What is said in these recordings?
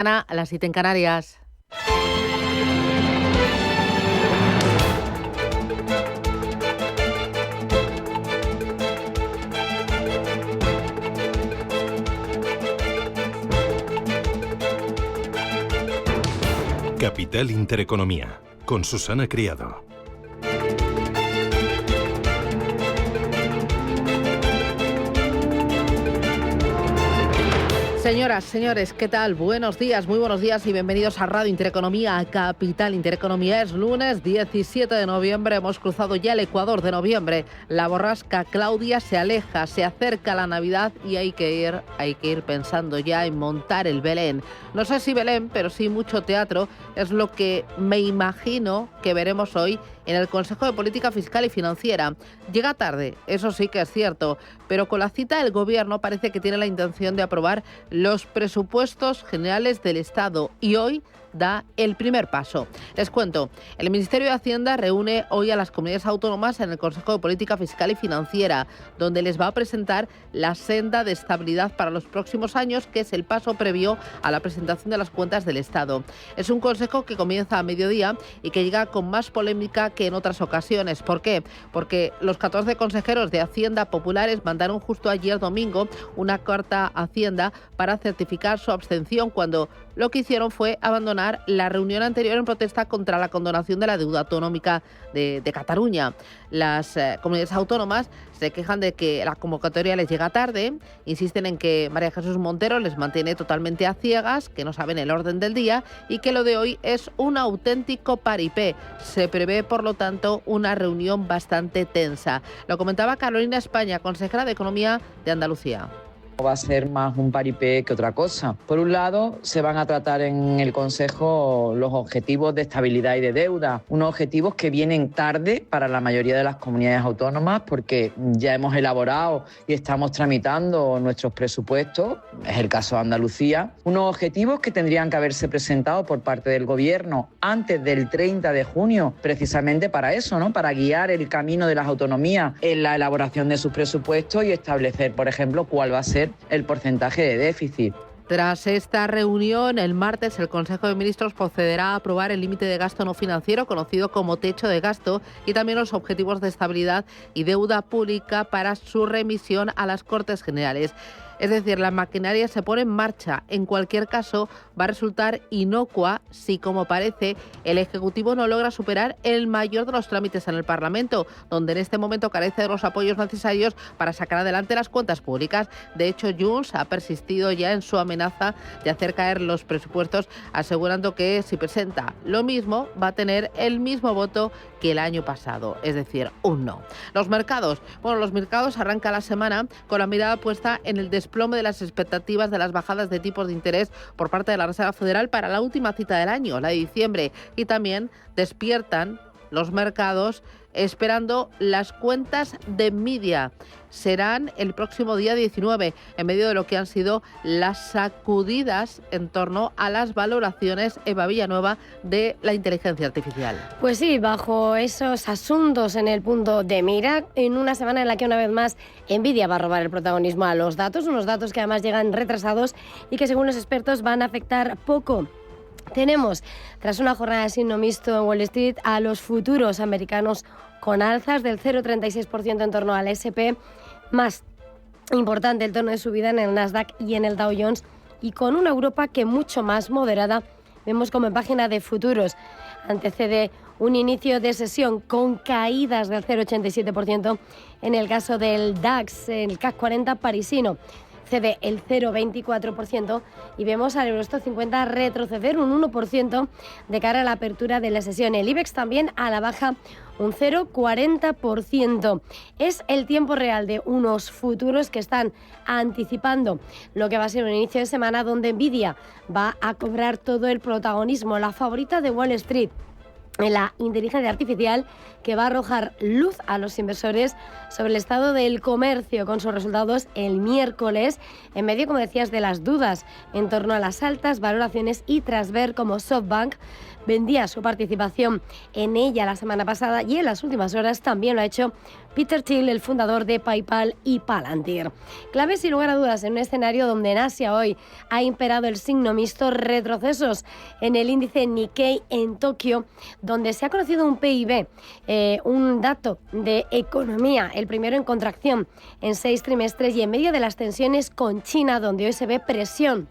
A las 7 en Canarias. Capital Intereconomía, con Susana Criado. Señoras, señores, ¿qué tal? Buenos días, muy buenos días y bienvenidos a Radio Intereconomía, a Capital Intereconomía. Es lunes 17 de noviembre, hemos cruzado ya el Ecuador de noviembre. La borrasca Claudia se aleja, se acerca la Navidad y hay que ir pensando ya en montar el Belén. No sé si Belén, pero sí mucho teatro, es lo que me imagino que veremos hoy en el Consejo de Política Fiscal y Financiera. Llega tarde, eso sí que es cierto, pero con la cita el Gobierno parece que tiene la intención de aprobar los presupuestos generales del Estado y hoy da el primer paso. Les cuento, el Ministerio de Hacienda reúne hoy a las comunidades autónomas en el Consejo de Política Fiscal y Financiera, donde les va a presentar la senda de estabilidad para los próximos años, que es el paso previo a la presentación de las cuentas del Estado. Es un consejo que comienza a mediodía y que llega con más polémica que en otras ocasiones. ¿Por qué? Porque los 14 consejeros de Hacienda populares mandaron justo ayer domingo una carta a Hacienda para certificar su abstención cuando lo que hicieron fue abandonar la reunión anterior en protesta contra la condonación de la deuda autonómica de Cataluña. Las comunidades autónomas se quejan de que la convocatoria les llega tarde, insisten en que María Jesús Montero les mantiene totalmente a ciegas, que no saben el orden del día y que lo de hoy es un auténtico paripé. Se prevé, por lo tanto, una reunión bastante tensa. Lo comentaba Carolina España, consejera de Economía de Andalucía. Va a ser más un paripé que otra cosa. Por un lado, se van a tratar en el Consejo los objetivos de estabilidad y de deuda, unos objetivos que vienen tarde para la mayoría de las comunidades autónomas porque ya hemos elaborado y estamos tramitando nuestros presupuestos, es el caso de Andalucía, unos objetivos que tendrían que haberse presentado por parte del Gobierno antes del 30 de junio, precisamente para eso, ¿no? Para guiar el camino de las autonomías en la elaboración de sus presupuestos y establecer, por ejemplo, cuál va a ser el porcentaje de déficit. Tras esta reunión, el martes el Consejo de Ministros procederá a aprobar el límite de gasto no financiero, conocido como techo de gasto, y también los objetivos de estabilidad y deuda pública para su remisión a las Cortes Generales. Es decir, la maquinaria se pone en marcha. En cualquier caso, va a resultar inocua si, como parece, el Ejecutivo no logra superar el mayor de los trámites en el Parlamento, donde en este momento carece de los apoyos necesarios para sacar adelante las cuentas públicas. De hecho, Junts ha persistido ya en su amenaza de hacer caer los presupuestos, asegurando que si presenta lo mismo, va a tener el mismo voto que el año pasado, es decir, un no. Los mercados arranca la semana con la mirada puesta en el desplome de las expectativas de las bajadas de tipos de interés por parte de la Reserva Federal para la última cita del año, la de diciembre, y también despiertan los mercados esperando las cuentas de Nvidia. Serán el próximo día 19, en medio de lo que han sido las sacudidas en torno a las valoraciones, Eva Villanueva, de la inteligencia artificial. Pues sí, bajo esos asuntos en el punto de mira, en una semana en la que una vez más Nvidia va a robar el protagonismo a los datos, unos datos que además llegan retrasados y que según los expertos van a afectar poco. Tenemos, tras una jornada de signo mixto en Wall Street, a los futuros americanos con alzas del 0,36% en torno al S&P, más importante el tono de subida en el Nasdaq y en el Dow Jones, y con una Europa que mucho más moderada. Vemos como en página de futuros antecede un inicio de sesión con caídas del 0,87% en el caso del DAX, el CAC 40 parisino. Cede el 0,24% y vemos al Eurostoxx 50 retroceder un 1% de cara a la apertura de la sesión. El IBEX también a la baja un 0,40%. Es el tiempo real de unos futuros que están anticipando lo que va a ser un inicio de semana donde Nvidia va a cobrar todo el protagonismo, la favorita de Wall Street. en la inteligencia artificial, que va a arrojar luz a los inversores sobre el estado del comercio con sus resultados el miércoles, en medio, como decías, de las dudas en torno a las altas valoraciones y tras ver cómo SoftBank vendía su participación en ella la semana pasada, y en las últimas horas también lo ha hecho Peter Thiel, el fundador de PayPal y Palantir. Clave, sin lugar a dudas, en un escenario donde en Asia hoy ha imperado el signo mixto, retrocesos en el índice Nikkei en Tokio, donde se ha conocido un PIB, un dato de economía, el primero en contracción en 6 trimestres, y en medio de las tensiones con China, donde hoy se ve presión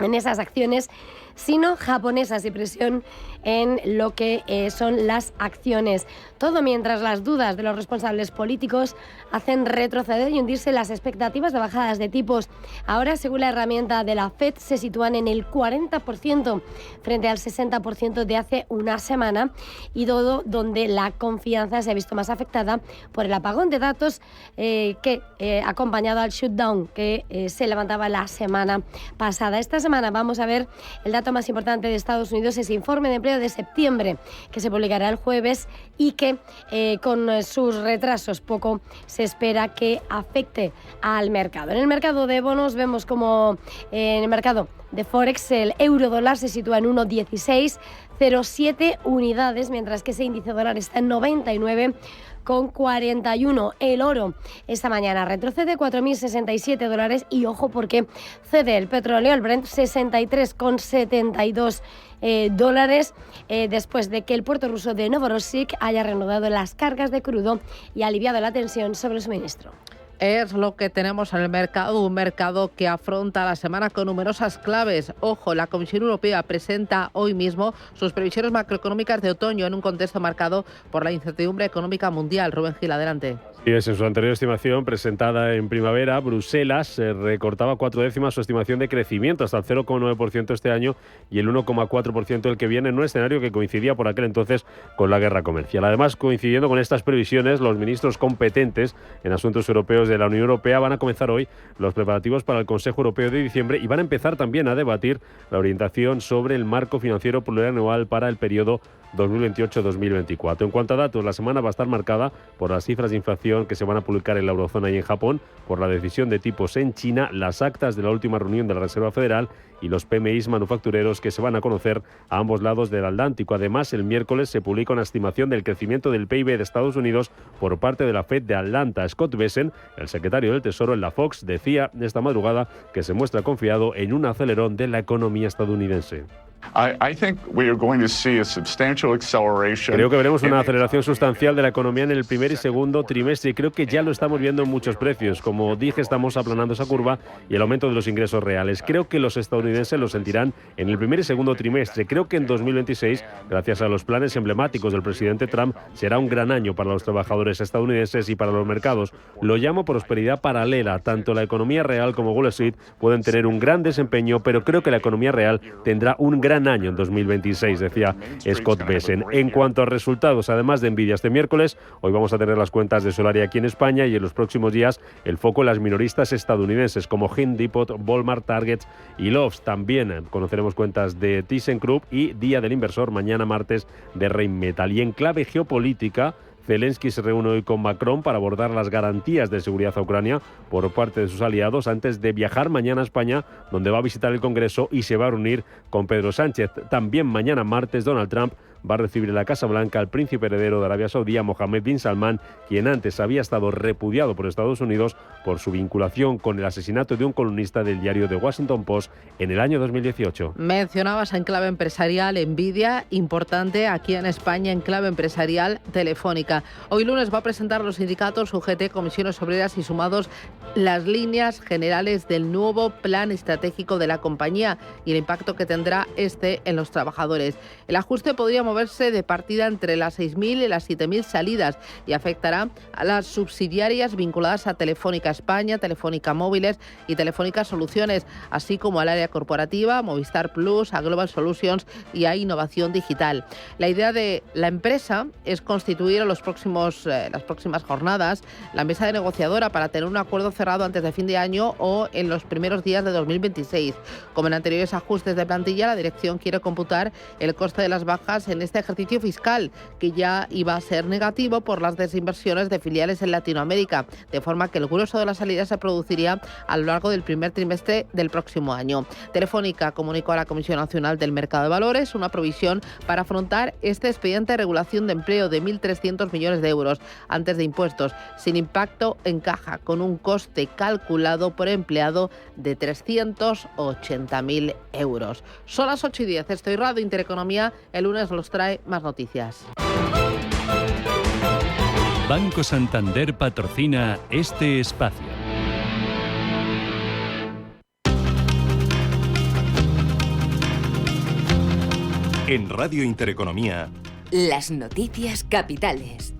en esas acciones sino-japonesas y presión en lo que son las acciones. Todo mientras las dudas de los responsables políticos hacen retroceder y hundirse las expectativas de bajadas de tipos. Ahora, según la herramienta de la FED, se sitúan en el 40% frente al 60% de hace una semana, y todo donde la confianza se ha visto más afectada por el apagón de datos que ha acompañado al shutdown que se levantaba la semana pasada. Esta semana vamos a ver el dato más importante de Estados Unidos, ese informe de empleo de septiembre, que se publicará el jueves y que con sus retrasos poco se espera que afecte al mercado. En el mercado de bonos vemos como en el mercado de Forex el euro dólar se sitúa en 1,1607 unidades, mientras que ese índice dólar está en 99,41. El oro esta mañana retrocede $4.067 y ojo porque cede el petróleo, el Brent, $63,72 después de que el puerto ruso de Novorossiysk haya reanudado las cargas de crudo y aliviado la tensión sobre el suministro. Es lo que tenemos en el mercado, un mercado que afronta la semana con numerosas claves. Ojo, la Comisión Europea presenta hoy mismo sus previsiones macroeconómicas de otoño en un contexto marcado por la incertidumbre económica mundial. Rubén Gil, adelante. Y en su anterior estimación presentada en primavera, Bruselas recortaba 4 décimas su estimación de crecimiento hasta el 0,9% este año y el 1,4% el que viene, en un escenario que coincidía por aquel entonces con la guerra comercial. Además, coincidiendo con estas previsiones, los ministros competentes en asuntos europeos de la Unión Europea van a comenzar hoy los preparativos para el Consejo Europeo de diciembre y van a empezar también a debatir la orientación sobre el marco financiero plurianual para el periodo 2028-2024. En cuanto a datos, la semana va a estar marcada por las cifras de inflación que se van a publicar en la eurozona y en Japón, por la decisión de tipos en China, las actas de la última reunión de la Reserva Federal y los PMIs manufactureros que se van a conocer a ambos lados del Atlántico. Además, el miércoles se publica una estimación del crecimiento del PIB de Estados Unidos por parte de la Fed de Atlanta. Scott Bessent, el secretario del Tesoro en la Fox, decía esta madrugada que se muestra confiado en un acelerón de la economía estadounidense. Creo que veremos una aceleración sustancial de la economía en el primer y segundo trimestre y creo que ya lo estamos viendo en muchos precios. Como dije, estamos aplanando esa curva y el aumento de los ingresos reales. Creo que los estadounidenses lo sentirán en el primer y segundo trimestre. Creo que en 2026, gracias a los planes emblemáticos del presidente Trump, será un gran año para los trabajadores estadounidenses y para los mercados. Lo llamo prosperidad paralela. Tanto la economía real como Wall Street pueden tener un gran desempeño, pero creo que la economía real tendrá un gran año en 2026, decía Scott Bessent. En cuanto a resultados, además de Nvidia este miércoles, hoy vamos a tener las cuentas de Solaria aquí en España y en los próximos días el foco en las minoristas estadounidenses como Home Depot, Walmart, Target y Lowe's. También conoceremos cuentas de ThyssenKrupp y Día del Inversor mañana martes de Rheinmetall. Y en clave geopolítica, Zelensky se reúne hoy con Macron para abordar las garantías de seguridad a Ucrania por parte de sus aliados antes de viajar mañana a España, donde va a visitar el Congreso y se va a reunir con Pedro Sánchez. También mañana martes Donald Trump va a recibir en la Casa Blanca al príncipe heredero de Arabia Saudí, Mohammed bin Salman, quien antes había estado repudiado por Estados Unidos por su vinculación con el asesinato de un columnista del diario The Washington Post en el año 2018. Mencionabas en clave empresarial Nvidia, importante aquí en España en clave empresarial Telefónica. Hoy lunes va a presentar los sindicatos UGT, comisiones obreras y sumados las líneas generales del nuevo plan estratégico de la compañía y el impacto que tendrá este en los trabajadores. El ajuste podría moverse de partida entre las 6.000 y las 7.000 salidas y afectará a las subsidiarias vinculadas a Telefónica España, Telefónica Móviles y Telefónica Soluciones, así como al área corporativa, Movistar Plus, a Global Solutions y a Innovación Digital. La idea de la empresa es constituir en las próximas jornadas la mesa de negociadora para tener un acuerdo cerrado antes de fin de año o en los primeros días de 2026. Como en anteriores ajustes de plantilla, la dirección quiere computar el coste de las bajas en este ejercicio fiscal, que ya iba a ser negativo por las desinversiones de filiales en Latinoamérica, de forma que el grueso de la salida se produciría a lo largo del primer trimestre del próximo año. Telefónica comunicó a la Comisión Nacional del Mercado de Valores una provisión para afrontar este expediente de regulación de empleo de 1.300 millones de euros antes de impuestos, sin impacto en caja, con un coste calculado por empleado de 380.000 euros. Son las 8:10, estoy Radio Intereconomía, el lunes nos trae más noticias. Banco Santander patrocina este espacio. En Radio Intereconomía, las noticias capitales.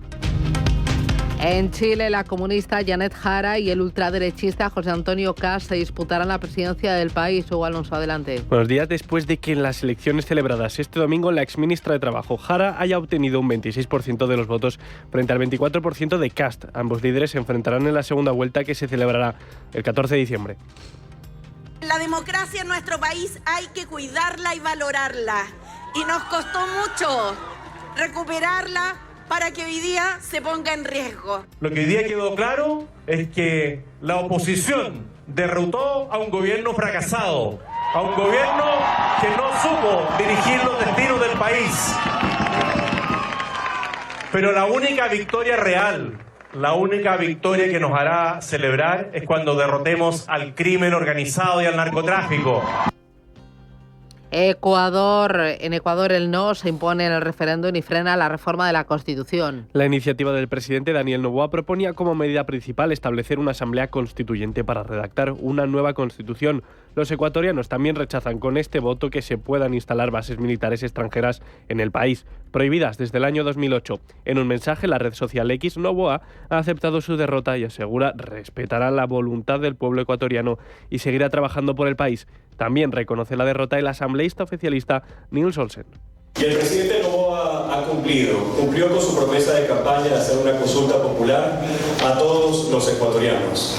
En Chile, la comunista Janet Jara y el ultraderechista José Antonio Kast se disputarán la presidencia del país. Hugo Alonso, adelante. Buenos días. Después de que en las elecciones celebradas este domingo la exministra de Trabajo, Jara, haya obtenido un 26% de los votos frente al 24% de Kast. Ambos líderes se enfrentarán en la segunda vuelta que se celebrará el 14 de diciembre. La democracia en nuestro país hay que cuidarla y valorarla. Y nos costó mucho recuperarla para que hoy día se ponga en riesgo. Lo que hoy día quedó claro es que la oposición derrotó a un gobierno fracasado, a un gobierno que no supo dirigir los destinos del país. Pero la única victoria real, la única victoria que nos hará celebrar es cuando derrotemos al crimen organizado y al narcotráfico. En Ecuador el no se impone en el referéndum y frena la reforma de la Constitución. La iniciativa del presidente Daniel Noboa proponía como medida principal establecer una asamblea constituyente para redactar una nueva constitución. Los ecuatorianos también rechazan con este voto que se puedan instalar bases militares extranjeras en el país, prohibidas desde el año 2008. En un mensaje, la red social X, Noboa ha aceptado su derrota y asegura respetará la voluntad del pueblo ecuatoriano y seguirá trabajando por el país. También reconoce la derrota el asambleísta oficialista Nils Olsen. Y el presidente Noboa cumplió con su promesa de campaña de hacer una consulta popular a todos los ecuatorianos.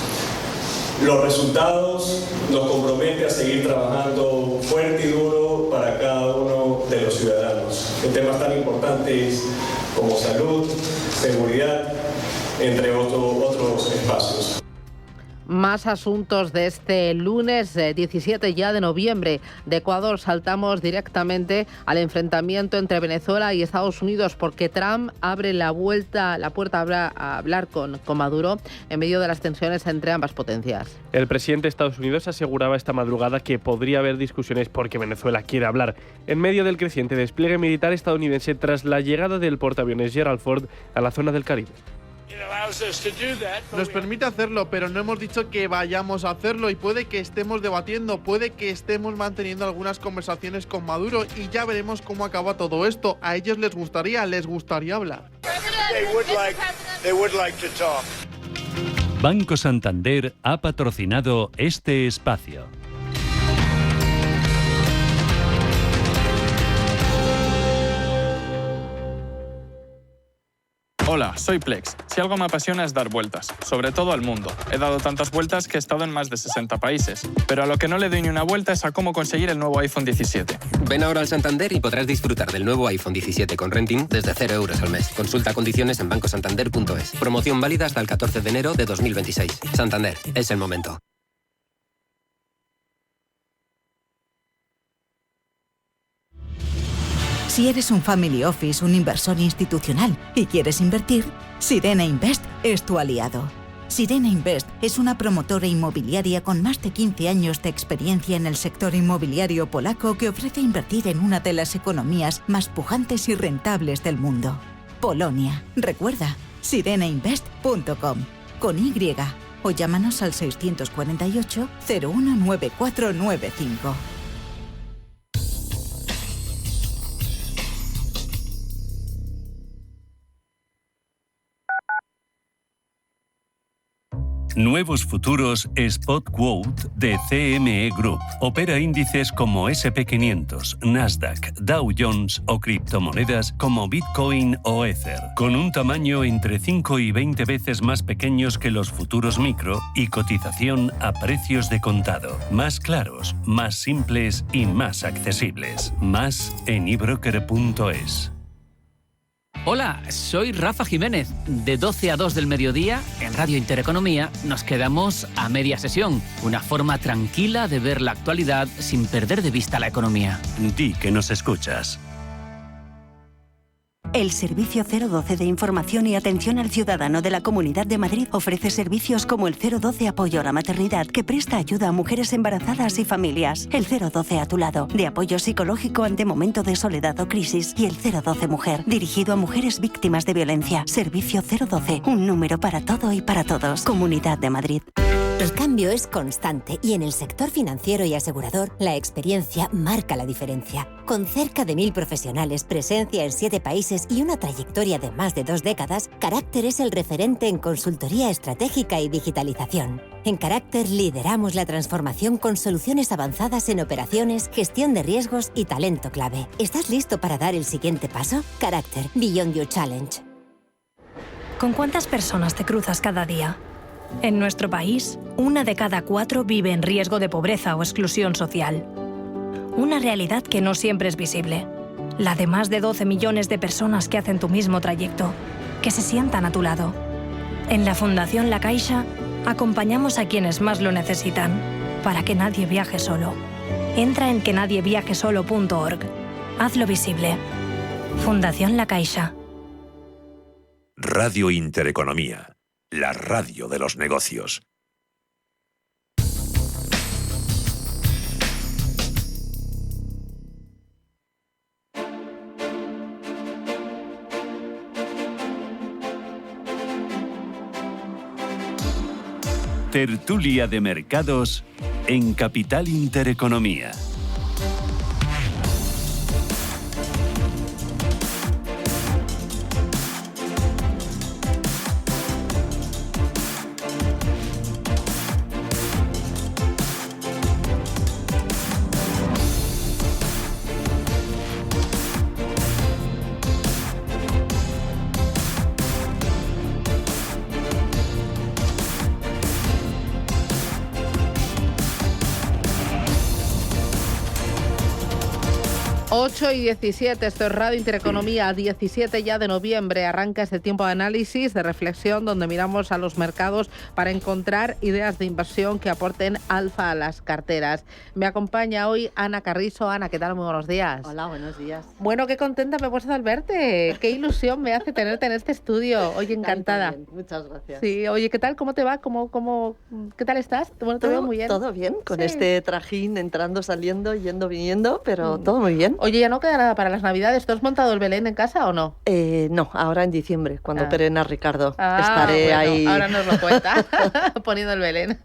Los resultados nos comprometen a seguir trabajando fuerte y duro para cada uno de los ciudadanos en temas tan importantes como salud, seguridad, entre otros espacios. Más asuntos de este lunes 17 ya de noviembre. De Ecuador saltamos directamente al enfrentamiento entre Venezuela y Estados Unidos porque Trump abre la puerta a hablar con Maduro en medio de las tensiones entre ambas potencias. El presidente de Estados Unidos aseguraba esta madrugada que podría haber discusiones porque Venezuela quiere hablar en medio del creciente despliegue militar estadounidense tras la llegada del portaaviones Gerald Ford a la zona del Caribe. Nos permite hacerlo, pero no hemos dicho que vayamos a hacerlo y puede que estemos debatiendo, puede que estemos manteniendo algunas conversaciones con Maduro y ya veremos cómo acaba todo esto. A ellos les gustaría hablar. Banco Santander ha patrocinado este espacio. Hola, soy Plex. Si algo me apasiona es dar vueltas, sobre todo al mundo. He dado tantas vueltas que he estado en más de 60 países. Pero a lo que no le doy ni una vuelta es a cómo conseguir el nuevo iPhone 17. Ven ahora al Santander y podrás disfrutar del nuevo iPhone 17 con renting desde 0 euros al mes. Consulta condiciones en bancosantander.es. Promoción válida hasta el 14 de enero de 2026. Santander, es el momento. Si eres un family office, un inversor institucional y quieres invertir, Sirena Invest es tu aliado. Sirena Invest es una promotora inmobiliaria con más de 15 años de experiencia en el sector inmobiliario polaco que ofrece invertir en una de las economías más pujantes y rentables del mundo. Polonia. Recuerda, sirenainvest.com con Y o llámanos al 648 019495. Nuevos futuros Spot Quote de CME Group. Opera índices como SP500, Nasdaq, Dow Jones o criptomonedas como Bitcoin o Ether, con un tamaño entre 5 y 20 veces más pequeños que los futuros micro y cotización a precios de contado. Más claros, más simples y más accesibles. Más en ebroker.es. Hola, soy Rafa Jiménez. De 12 a 2 del mediodía, en Radio Intereconomía, nos quedamos a media sesión. Una forma tranquila de ver la actualidad sin perder de vista la economía. Di que nos escuchas. El Servicio 012 de Información y Atención al Ciudadano de la Comunidad de Madrid ofrece servicios como el 012 Apoyo a la Maternidad, que presta ayuda a mujeres embarazadas y familias, el 012 A tu lado, de apoyo psicológico ante momento de soledad o crisis, y el 012 Mujer, dirigido a mujeres víctimas de violencia. Servicio 012, un número para todo y para todos. Comunidad de Madrid. El cambio es constante y en el sector financiero y asegurador la experiencia marca la diferencia. Con cerca de 1.000 profesionales, presencia en 7 países y una trayectoria de más de 2 décadas, Carácter es el referente en consultoría estratégica y digitalización. En Carácter lideramos la transformación con soluciones avanzadas en operaciones, gestión de riesgos y talento clave. ¿Estás listo para dar el siguiente paso? Carácter, Beyond Your Challenge. ¿Con cuántas personas te cruzas cada día? En nuestro país, 1 de cada 4 vive en riesgo de pobreza o exclusión social. Una realidad que no siempre es visible. La de más de 12 millones de personas que hacen tu mismo trayecto, que se sientan a tu lado. En la Fundación La Caixa, acompañamos a quienes más lo necesitan, para que nadie viaje solo. Entra en quenadieviajesolo.org. Hazlo visible. Fundación La Caixa. Radio Intereconomía. La radio de los negocios. Tertulia de mercados en Capital Intereconomía. Y 17, esto es Radio Intereconomía, 17 ya de noviembre, arranca este tiempo de análisis, de reflexión, donde miramos a los mercados para encontrar ideas de inversión que aporten alfa a las carteras. Me acompaña hoy Ana Carrizo. Ana, ¿qué tal? Muy buenos días. Hola, buenos días. Bueno, qué contenta me he puesto al verte, qué ilusión me hace tenerte en este estudio, oye, encantada. Muchas gracias. Sí, oye, ¿qué tal? ¿Cómo te va? ¿Qué tal estás? Bueno, te veo muy bien. Todo bien, con este trajín entrando, saliendo, yendo, viniendo, pero todo muy bien. Oye, ya no queda nada para las Navidades. ¿Tú has montado el Belén en casa o no? No, ahora en diciembre, cuando operen a Ricardo. Estaré bueno, ahí. Ahora nos lo cuenta, poniendo el Belén.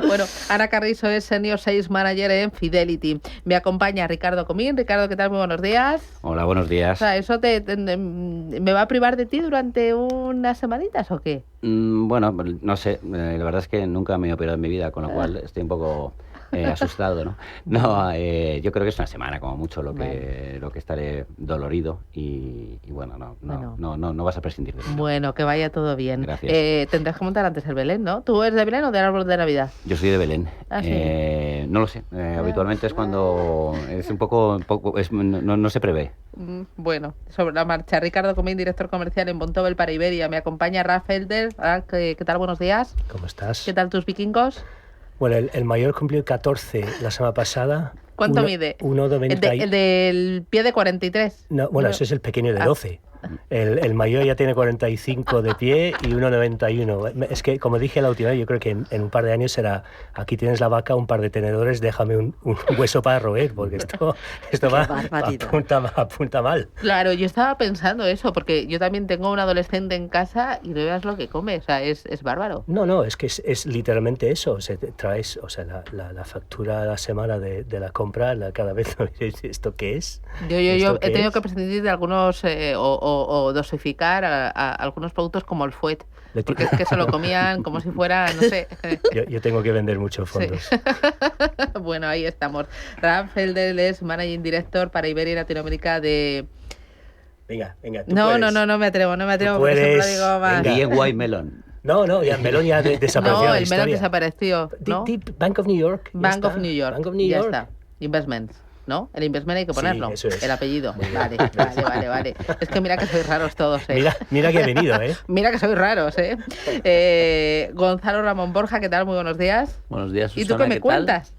Bueno, Ana Carrizo es Senior Sales Manager en Fidelity. Me acompaña Ricardo Comín. Ricardo, ¿qué tal? Muy buenos días. Hola, buenos días. O sea, ¿eso me va a privar de ti durante unas semanitas o qué? Bueno, no sé. La verdad es que nunca me he operado en mi vida, con lo cual estoy un poco... asustado, ¿no? No, yo creo que es una semana como mucho lo que estaré dolorido y bueno, no vas a prescindir de mí. Bueno, que vaya todo bien. Gracias. Tendrás que montar antes el Belén, ¿no? ¿Tú eres de Belén o del árbol de Navidad? Yo soy de Belén. ¿Sí? No lo sé. Habitualmente es cuando es un poco no se prevé. Bueno, sobre la marcha. Ricardo Comín, director comercial en Bontobel para Iberia. Me acompaña Ralf Felder. ¿Qué tal? Buenos días. ¿Cómo estás? ¿Qué tal tus vikingos? Bueno, el mayor cumplió 14 la semana pasada. ¿Cuánto mide? 1,90. El del pie de 43. No, bueno, ese es el pequeño de 12. El mayor ya tiene 45 de pie y 1,91. Es que, como dije la última vez, yo creo que en un par de años será, aquí tienes la vaca, un par de tenedores, déjame un hueso para roer, porque esto apunta mal. Claro, yo estaba pensando eso, porque yo también tengo un adolescente en casa y no veas lo que come, o sea, es bárbaro. No, es que es literalmente eso. O sea, traes, o sea, la factura a la semana de la compra, cada vez ¿esto qué es? Yo he tenido que prescindir de algunos o dosificar a algunos productos como el fuet, porque es que se lo comían como si fuera, no sé. Yo tengo que vender muchos fondos. Sí. Bueno, ahí estamos. Ralf Felder es Managing Director para Iberia y Latinoamérica de... Venga. No me atrevo, porque siempre lo digo más. DIY Melon. No, ya Melon ya desapareció. No, el Melon desapareció, ¿no? Bank of New York. Bank of New York. Ya está. Investments. ¿no? El Investment hay que ponerlo, Sí, eso es. el apellido. Vale. Es que mira que sois raros todos, ¿eh? Mira que he venido, ¿eh? Mira que sois raros, ¿eh? Gonzalo Ramón Borja, ¿qué tal? Muy buenos días. Buenos días, Susana. ¿Y tú qué me cuentas?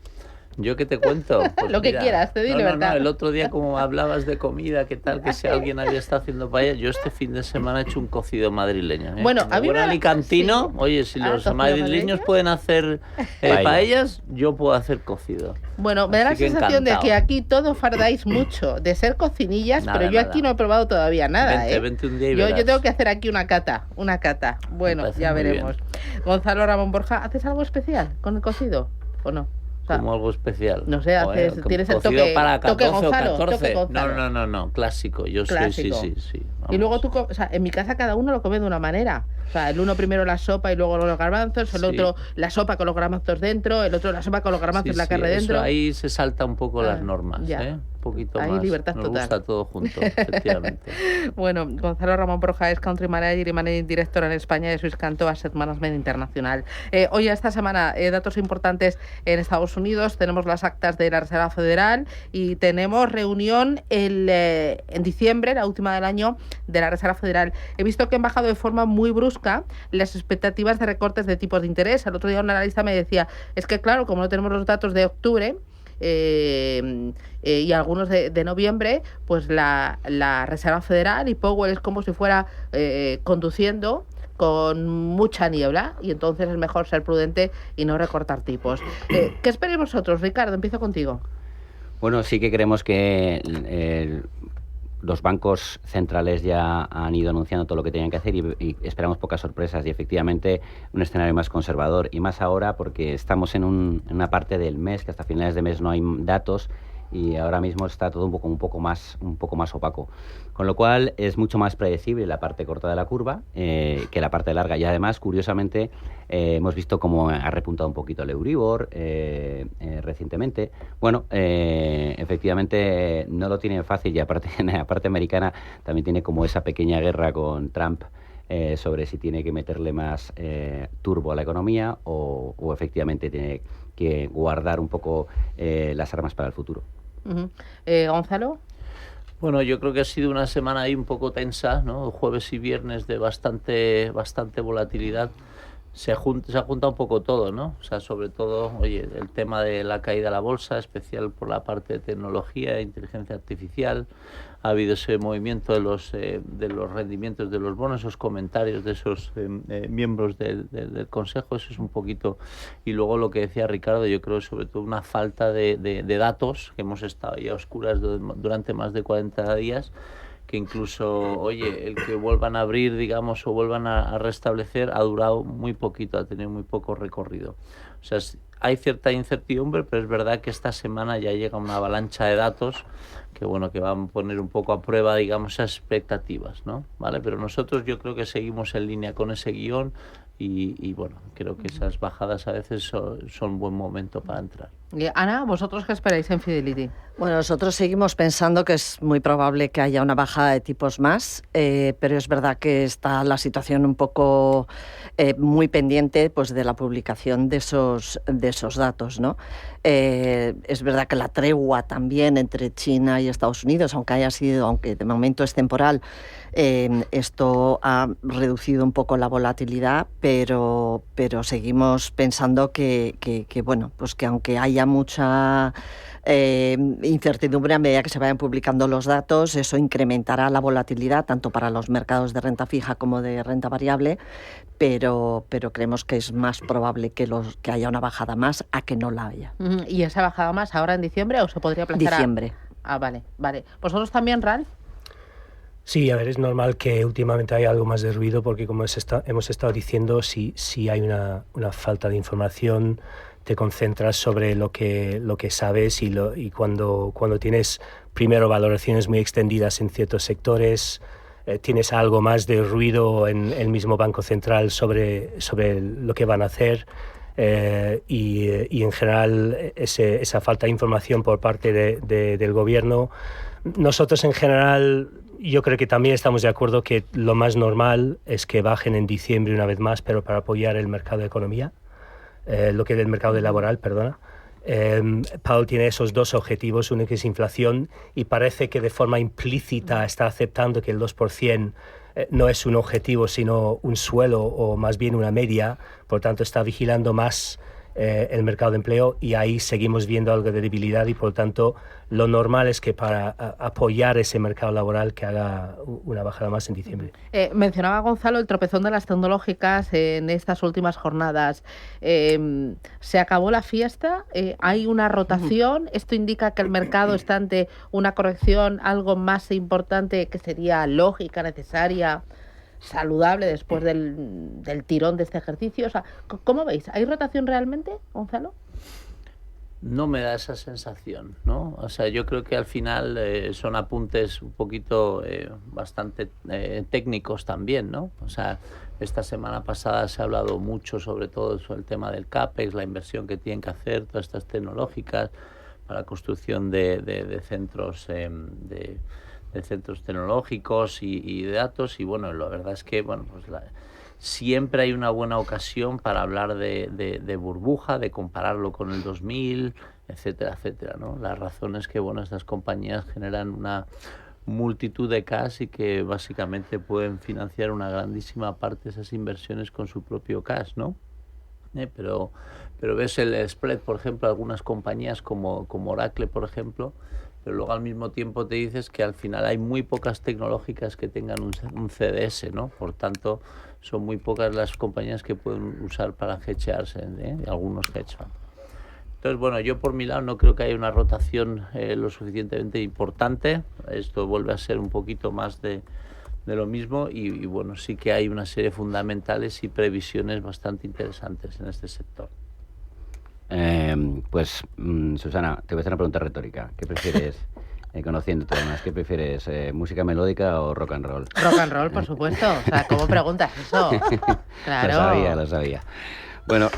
¿Yo qué te cuento? Pues lo que quieras, te doy libertad. No, el otro día como hablabas de comida, qué tal, que si alguien había estado haciendo paella, yo este fin de semana he hecho un cocido madrileño. Bueno, como a mí buen alicantino, sí. oye, si los ¿cocido madrileños madrileño? pueden hacer paellas, yo puedo hacer cocido. Bueno, me da la Así que sensación de encantado. que aquí todos fardáis mucho de ser cocinillas, Nada, pero yo nada. aquí no he probado todavía nada, Vente un día y yo verás. tengo que hacer aquí una cata. Bueno, parece ya muy veremos. Gonzalo Ramón Borja, ¿haces algo especial con el cocido o no? O sea, Como algo especial. no sé, tienes el cocido toque, para toque 14 o Gonzalo, 14. toque Gonzalo. No, clásico. Yo Clásico. soy, sí. Y luego tú, o sea, en mi casa cada uno lo come de una manera. O sea, el uno primero la sopa y luego los garbanzos, el otro la sopa con los garbanzos dentro, el otro la sopa con los garbanzos y la carne eso dentro. ahí se salta un poco las normas, ya. Un poquito Ahí más. libertad Nos total. gusta todo junto, efectivamente. Bueno, Gonzalo Ramón Borja es Country Manager y Managing Director en España de Swiss Canto Asset Management Internacional. Hoy, esta semana, datos importantes en Estados Unidos. Tenemos las actas de la Reserva Federal y tenemos reunión en diciembre, la última del año, de la Reserva Federal. He visto que han bajado de forma muy brusca las expectativas de recortes de tipos de interés. El otro día un analista me decía, es que claro, como no tenemos los datos de octubre, y algunos de noviembre, pues la Reserva Federal y Powell es como si fuera conduciendo con mucha niebla y entonces es mejor ser prudente y no recortar tipos. ¿Qué esperéis vosotros? Ricardo, empiezo contigo. Bueno, sí que creemos que los bancos centrales ya han ido anunciando todo lo que tenían que hacer y esperamos pocas sorpresas y efectivamente un escenario más conservador y más ahora porque estamos en una parte del mes que hasta finales de mes no hay datos y ahora mismo está todo un poco más opaco, con lo cual es mucho más predecible la parte corta de la curva que la parte larga y además curiosamente hemos visto cómo ha repuntado un poquito el Euribor recientemente. Bueno, efectivamente no lo tienen fácil y aparte la parte americana también tiene como esa pequeña guerra con Trump sobre si tiene que meterle más turbo a la economía o efectivamente tiene que guardar un poco las armas para el futuro. Gonzalo. Bueno, yo creo que ha sido una semana ahí un poco tensa, ¿no? Jueves y viernes de bastante volatilidad. Se ha juntado un poco todo, ¿no? O sea, sobre todo, oye, el tema de la caída de la bolsa, especial por la parte de tecnología e inteligencia artificial. Ha habido ese movimiento de los rendimientos de los bonos, esos comentarios de esos miembros del Consejo, eso es un poquito. Y luego lo que decía Ricardo, yo creo sobre todo una falta de datos, que hemos estado ya a oscuras durante más de 40 días, que incluso, oye, el que vuelvan a abrir, digamos, o vuelvan a restablecer, ha durado muy poquito, ha tenido muy poco recorrido. O sea, hay cierta incertidumbre, pero es verdad que esta semana ya llega una avalancha de datos que, bueno, que van a poner un poco a prueba, digamos, esas expectativas, ¿no? ¿Vale? Pero nosotros yo creo que seguimos en línea con ese guión y bueno, creo que esas bajadas a veces son buen momento para entrar. Ana, ¿vosotros qué esperáis en Fidelity? Bueno, nosotros seguimos pensando que es muy probable que haya una bajada de tipos más, pero es verdad que está la situación un poco muy pendiente pues, de la publicación de esos datos, ¿no? Es verdad que la tregua también entre China y Estados Unidos, aunque de momento es temporal, esto ha reducido un poco la volatilidad, pero seguimos pensando que bueno, pues que aunque haya mucha incertidumbre a medida que se vayan publicando los datos, eso incrementará la volatilidad tanto para los mercados de renta fija como de renta variable, pero creemos que es más probable que haya una bajada más a que no la haya. ¿Y esa bajada más ahora en diciembre o se podría aplazar diciembre? Vale. ¿Vosotros también, Ralf? Sí, a ver, es normal que últimamente haya algo más de ruido porque como hemos estado diciendo, si hay una falta de información, te concentras sobre lo que sabes y cuando tienes primero valoraciones muy extendidas en ciertos sectores, tienes algo más de ruido en el mismo Banco Central sobre lo que van a hacer y en general esa falta de información por parte del gobierno. Nosotros en general yo creo que también estamos de acuerdo que lo más normal es que bajen en diciembre una vez más, pero para apoyar el mercado de economía. Lo que es el mercado laboral, perdona. Powell tiene esos dos objetivos, uno que es inflación, y parece que de forma implícita está aceptando que el 2% no es un objetivo, sino un suelo o más bien una media. Por tanto, está vigilando más el mercado de empleo, y ahí seguimos viendo algo de debilidad, y por tanto lo normal es que para apoyar ese mercado laboral que haga una bajada más en diciembre. Mencionaba Gonzalo el tropezón de las tecnológicas en estas últimas jornadas. ¿Se acabó la fiesta? ¿Hay una rotación? ¿Esto indica que el mercado está ante una corrección algo más importante, que sería lógica, necesaria, saludable después del tirón de este ejercicio? O sea, ¿cómo veis? ¿Hay rotación realmente, Gonzalo? No me da esa sensación, ¿no? O sea, yo creo que al final son apuntes un poquito bastante técnicos también, ¿no? O sea, esta semana pasada se ha hablado mucho sobre todo sobre el tema del CAPEX, la inversión que tienen que hacer todas estas tecnológicas para la construcción de centros de centros tecnológicos y de datos, y bueno, la verdad es que bueno, pues siempre hay una buena ocasión para hablar de burbuja, de compararlo con el 2000, etcétera, etcétera, ¿no? La razón es que bueno, estas compañías generan una multitud de cash y que básicamente pueden financiar una grandísima parte de esas inversiones con su propio cash, ¿no? Pero ves el spread, por ejemplo, algunas compañías como Oracle, por ejemplo, pero luego al mismo tiempo te dices que al final hay muy pocas tecnológicas que tengan un CDS, ¿no? Por tanto, son muy pocas las compañías que pueden usar para hedgearse, algunos hedge funds. Entonces, bueno, yo por mi lado no creo que haya una rotación lo suficientemente importante. Esto vuelve a ser un poquito más de lo mismo y bueno, sí que hay una serie de fundamentales y previsiones bastante interesantes en este sector. Susana, te voy a hacer una pregunta retórica. ¿Qué prefieres, conociéndote además, qué prefieres, música melódica o rock and roll? Rock and roll, por supuesto. O sea, ¿cómo preguntas eso? Claro. Lo sabía. Bueno,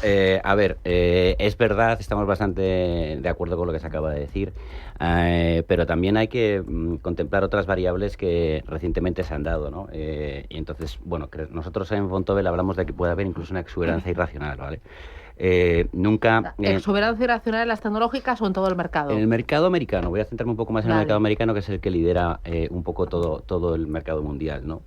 a ver, es verdad, estamos bastante de acuerdo con lo que se acaba de decir, pero también hay que contemplar otras variables que recientemente se han dado, ¿no? Y entonces, bueno, nosotros en Vontobel hablamos de que puede haber incluso una exuberancia irracional, ¿vale? ¿Exuberancia irracional en las tecnológicas o en todo el mercado? En el mercado americano, voy a centrarme un poco más en el mercado americano, que es el que lidera un poco todo el mercado mundial, ¿no?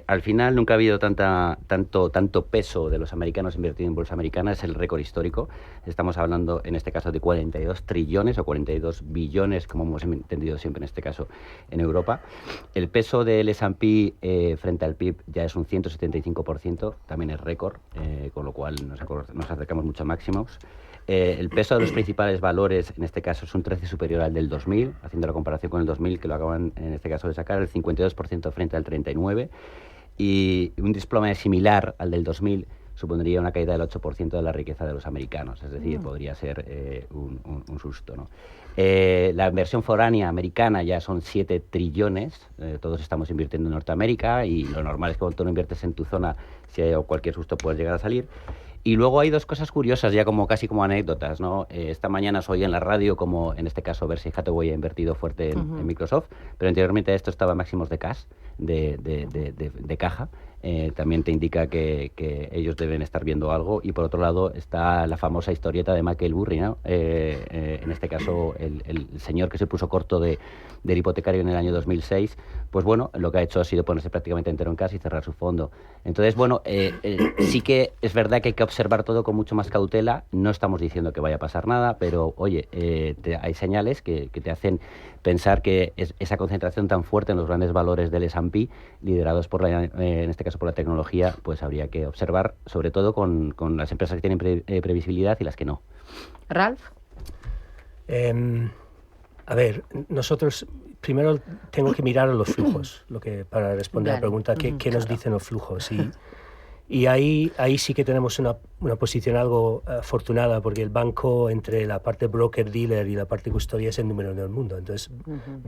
Al final nunca ha habido tanto peso de los americanos invertido en bolsa americana, es el récord histórico. Estamos hablando en este caso de 42 trillones o 42 billones, como hemos entendido siempre en este caso en Europa. El peso del S&P frente al PIB ya es un 175%, también es récord, con lo cual nos acercamos mucho a máximos. El peso de los principales valores, en este caso, es un 13 superior al del 2000, haciendo la comparación con el 2000, que lo acaban, en este caso, de sacar, el 52% frente al 39%, y un desplome similar al del 2000 supondría una caída del 8% de la riqueza de los americanos, es decir, podría ser un susto, ¿no? La inversión foránea americana ya son 7 trillones, todos estamos invirtiendo en Norteamérica, y lo normal es que cuando tú no inviertes en tu zona, si hay cualquier susto puedes llegar a salir. Y luego hay dos cosas curiosas, ya casi como anécdotas, ¿no? Esta mañana soy en la radio, como en este caso Berkshire Hathaway ha invertido fuerte en Microsoft, pero anteriormente a esto estaba máximos de cash, de caja. También te indica que ellos deben estar viendo algo. Y por otro lado está la famosa historieta de Michael Burry, ¿no? En este caso el señor que se puso corto del hipotecario en el año 2006, pues bueno, lo que ha hecho ha sido ponerse prácticamente entero en cash y cerrar su fondo. Entonces, bueno, sí que es verdad que hay que observar todo con mucho más cautela. No estamos diciendo que vaya a pasar nada, pero oye, hay señales que te hacen pensar que esa concentración tan fuerte en los grandes valores del S&P, liderados por en este caso por la tecnología, pues habría que observar, sobre todo con las empresas que tienen previsibilidad y las que no. Ralph. A ver, nosotros primero tengo que mirar a los flujos, para responder a la pregunta, ¿qué nos dicen los flujos? Y ahí sí que tenemos una posición algo afortunada, porque el banco, entre la parte broker-dealer y la parte custodia, es el número uno del mundo. Entonces,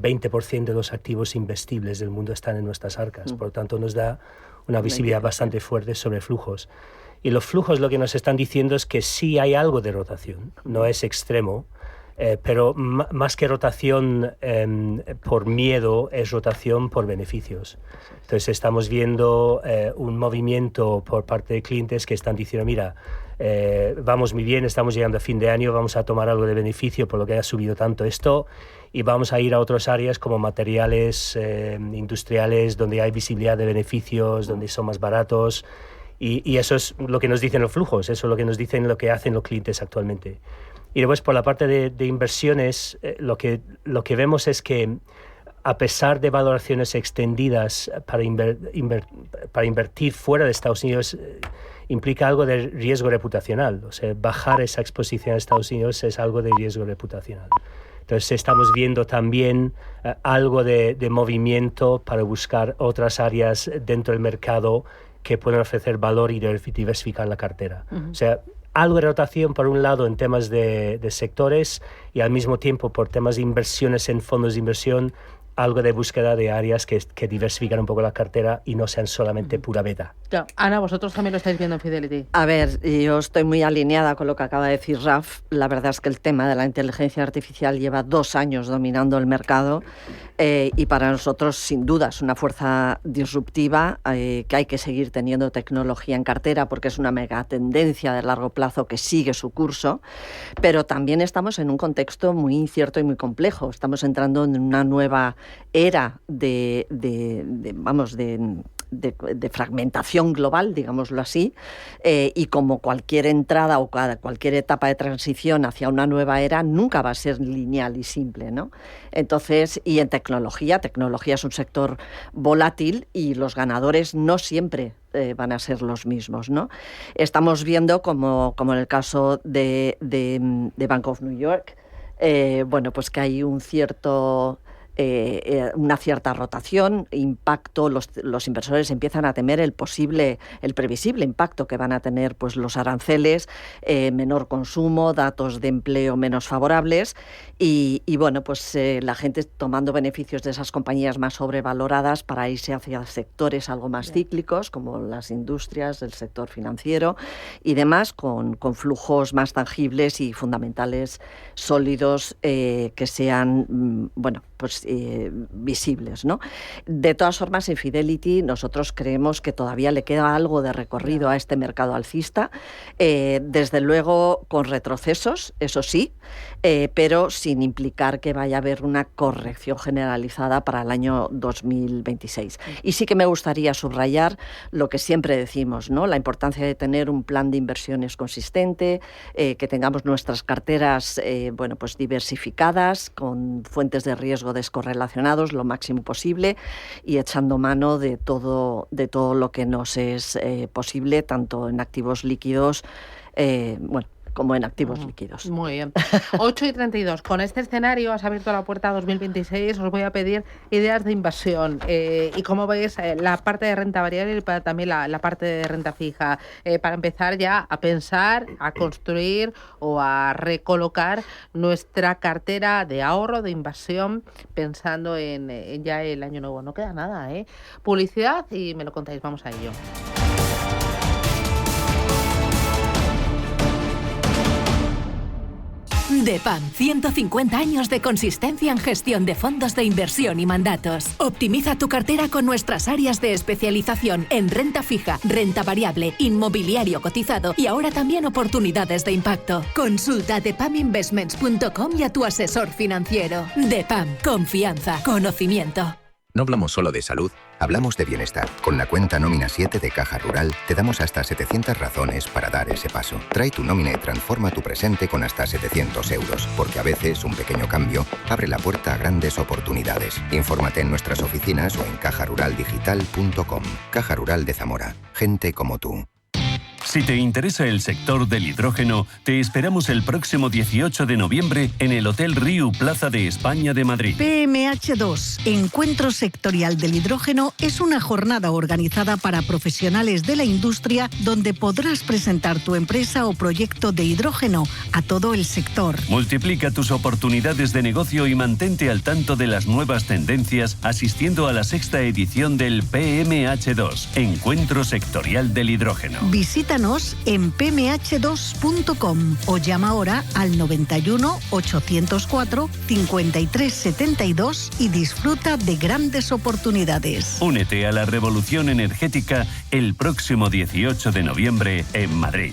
20% de los activos investibles del mundo están en nuestras arcas. Por lo tanto, nos da una visibilidad bastante fuerte sobre flujos. Y los flujos lo que nos están diciendo es que sí hay algo de rotación. No es extremo, Pero más que rotación por miedo, es rotación por beneficios. Entonces estamos viendo un movimiento por parte de clientes que están diciendo, mira, vamos muy bien, estamos llegando a fin de año, vamos a tomar algo de beneficio por lo que ha subido tanto esto y vamos a ir a otras áreas como materiales industriales donde hay visibilidad de beneficios, donde son más baratos. Y eso es lo que nos dicen los flujos, eso es lo que nos dicen lo que hacen los clientes actualmente. Y después por la parte de inversiones, lo que vemos es que a pesar de valoraciones extendidas para invertir fuera de Estados Unidos, implica algo de riesgo reputacional. O sea, bajar esa exposición a Estados Unidos es algo de riesgo reputacional. Entonces estamos viendo también algo de movimiento para buscar otras áreas dentro del mercado que pueden ofrecer valor y diversificar la cartera. O sea, algo de rotación por un lado en temas de sectores y al mismo tiempo por temas de inversiones en fondos de inversión, algo de búsqueda de áreas que diversifican un poco la cartera y no sean solamente pura beta. Claro. Ana, vosotros también lo estáis viendo en Fidelity. A ver, yo estoy muy alineada con lo que acaba de decir Raf. La verdad es que el tema de la inteligencia artificial lleva 2 años dominando el mercado y para nosotros, sin duda, es una fuerza disruptiva que hay que seguir teniendo tecnología en cartera porque es una mega tendencia de largo plazo que sigue su curso, pero también estamos en un contexto muy incierto y muy complejo. Estamos entrando en una nueva era de fragmentación global, digámoslo así, y como cualquier entrada o cualquier etapa de transición hacia una nueva era nunca va a ser lineal y simple, ¿no? Entonces, y en tecnología es un sector volátil y los ganadores no siempre van a ser los mismos, ¿no? Estamos viendo como en el caso de Bank of New York, pues que hay una cierta rotación, impacto, los inversores empiezan a temer el previsible impacto que van a tener pues los aranceles, menor consumo, datos de empleo menos favorables y la gente tomando beneficios de esas compañías más sobrevaloradas para irse hacia sectores algo más cíclicos como las industrias, el sector financiero y demás con flujos más tangibles y fundamentales sólidos que sean visibles, ¿no? De todas formas, en Fidelity nosotros creemos que todavía le queda algo de recorrido a este mercado alcista, desde luego con retrocesos, eso sí, pero sin implicar que vaya a haber una corrección generalizada para el año 2026. Y sí que me gustaría subrayar lo que siempre decimos, ¿no? La importancia de tener un plan de inversiones consistente, que tengamos nuestras carteras diversificadas, con fuentes de riesgo descorrelacionados lo máximo posible y echando mano de todo lo que nos es posible, tanto en activos líquidos como en activos líquidos. Muy bien. 8:32. Con este escenario has abierto la puerta a 2026. Os voy a pedir ideas de inversión. Y como veis, la parte de renta variable y también la parte de renta fija. Para empezar ya a pensar, a construir o a recolocar nuestra cartera de ahorro, de inversión, pensando en ya el año nuevo. No queda nada, ¿eh? Publicidad y me lo contáis. Vamos a ello. DEPAM, 150 años de consistencia en gestión de fondos de inversión y mandatos. Optimiza tu cartera con nuestras áreas de especialización en renta fija, renta variable, inmobiliario cotizado y ahora también oportunidades de impacto. Consulta depaminvestments.com y a tu asesor financiero. DEPAM, confianza, conocimiento. No hablamos solo de salud, hablamos de bienestar. Con la cuenta Nómina 7 de Caja Rural te damos hasta 700 razones para dar ese paso. Trae tu nómina y transforma tu presente con hasta 700 euros, porque a veces un pequeño cambio abre la puerta a grandes oportunidades. Infórmate en nuestras oficinas o en cajaruraldigital.com. Caja Rural de Zamora. Gente como tú. Si te interesa el sector del hidrógeno, te esperamos el próximo 18 de noviembre en el Hotel Riu Plaza de España de Madrid. PMH2, Encuentro Sectorial del Hidrógeno, es una jornada organizada para profesionales de la industria donde podrás presentar tu empresa o proyecto de hidrógeno a todo el sector. Multiplica tus oportunidades de negocio y mantente al tanto de las nuevas tendencias asistiendo a la 6ª edición del PMH2, Encuentro Sectorial del Hidrógeno. Visítanos Visítanos en pmh2.com o llama ahora al 91 804 5372 y disfruta de grandes oportunidades. Únete a la revolución energética el próximo 18 de noviembre en Madrid.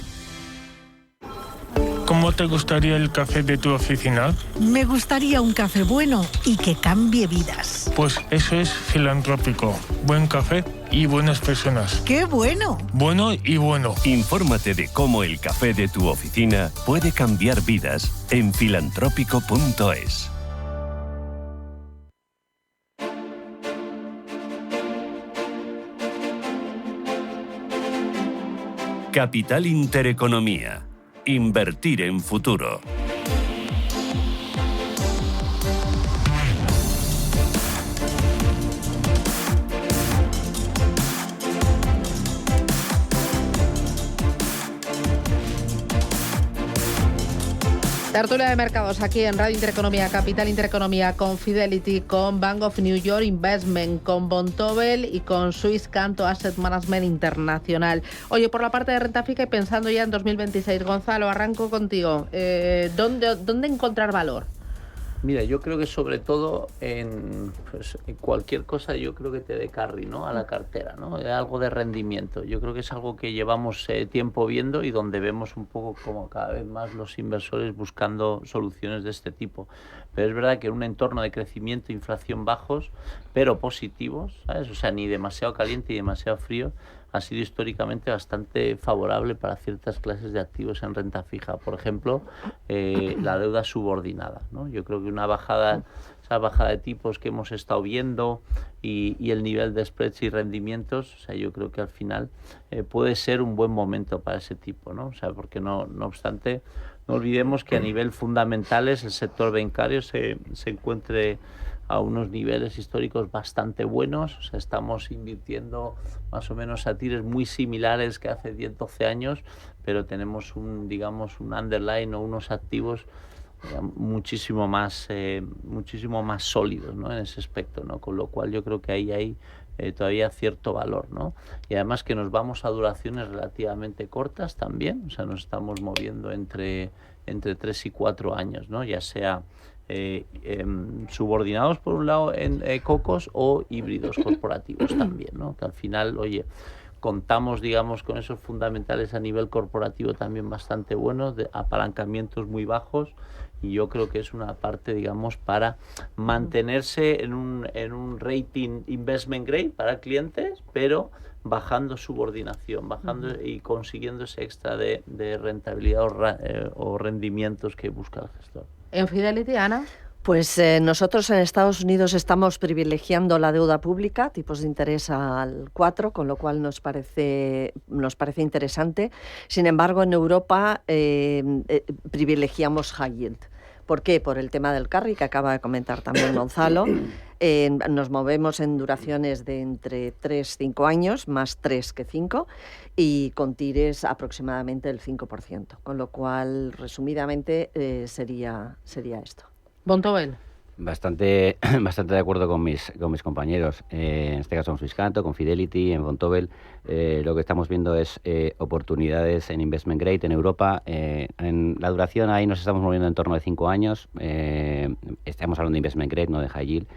¿Cómo te gustaría el café de tu oficina? Me gustaría un café bueno y que cambie vidas. Pues eso es Filantrópico. Buen café y buenas personas. ¡Qué bueno! Bueno y bueno. Infórmate de cómo el café de tu oficina puede cambiar vidas en filantrópico.es. Capital Intereconomía. Invertir en futuro. Tertulia de mercados aquí en Radio Intereconomía, Capital Intereconomía, con Fidelity, con Bank of New York Investment, con Vontobel y con Swisscanto Asset Management Internacional. Oye, por la parte de renta fija y pensando ya en 2026, Gonzalo, arranco contigo. ¿Dónde encontrar valor? Mira, yo creo que sobre todo en cualquier cosa yo creo que te dé carry, ¿no? A la cartera, ¿no? Algo de rendimiento. Yo creo que es algo que llevamos tiempo viendo y donde vemos un poco como cada vez más los inversores buscando soluciones de este tipo. Pero es verdad que en un entorno de crecimiento e inflación bajos, pero positivos, ¿sabes? O sea, ni demasiado caliente ni demasiado frío, ha sido históricamente bastante favorable para ciertas clases de activos en renta fija. Por ejemplo, la deuda subordinada, ¿no? Yo creo que esa bajada de tipos que hemos estado viendo y el nivel de spreads y rendimientos, o sea, yo creo que al final puede ser un buen momento para ese tipo, ¿no? O sea, porque no obstante, no olvidemos que a nivel fundamentales el sector bancario se encuentre a unos niveles históricos bastante buenos. O sea, estamos invirtiendo más o menos a tires muy similares que hace 10-12 años, pero tenemos un underline o unos activos muchísimo más sólidos, ¿no? En ese aspecto, ¿no? Con lo cual yo creo que ahí hay todavía cierto valor, ¿no? Y además que nos vamos a duraciones relativamente cortas también, o sea, nos estamos moviendo entre 3 y 4 años, ¿no? Ya sea subordinados por un lado en cocos o híbridos corporativos también, ¿no? Que al final, oye, contamos, digamos, con esos fundamentales a nivel corporativo también bastante buenos, de apalancamientos muy bajos, y yo creo que es una parte, digamos, para mantenerse en un rating investment grade para clientes, pero bajando subordinación, y consiguiendo ese extra de rentabilidad o rendimientos que busca el gestor. ¿En Fidelity, Ana? Pues nosotros en Estados Unidos estamos privilegiando la deuda pública, tipos de interés al 4, con lo cual nos parece interesante. Sin embargo, en Europa privilegiamos high yield. ¿Por qué? Por el tema del carry, que acaba de comentar también Gonzalo. Nos movemos en duraciones de entre 3-5 años, más 3 que 5, y con tires aproximadamente el 5%. Con lo cual, resumidamente, sería esto. Vontobel. Bastante de acuerdo con mis compañeros, en este caso con Swisscanto, con Fidelity, en Vontobel. Lo que estamos viendo es oportunidades en investment grade en Europa. En la duración ahí nos estamos moviendo en torno de 5 años. Estamos hablando de investment grade, no de high yield.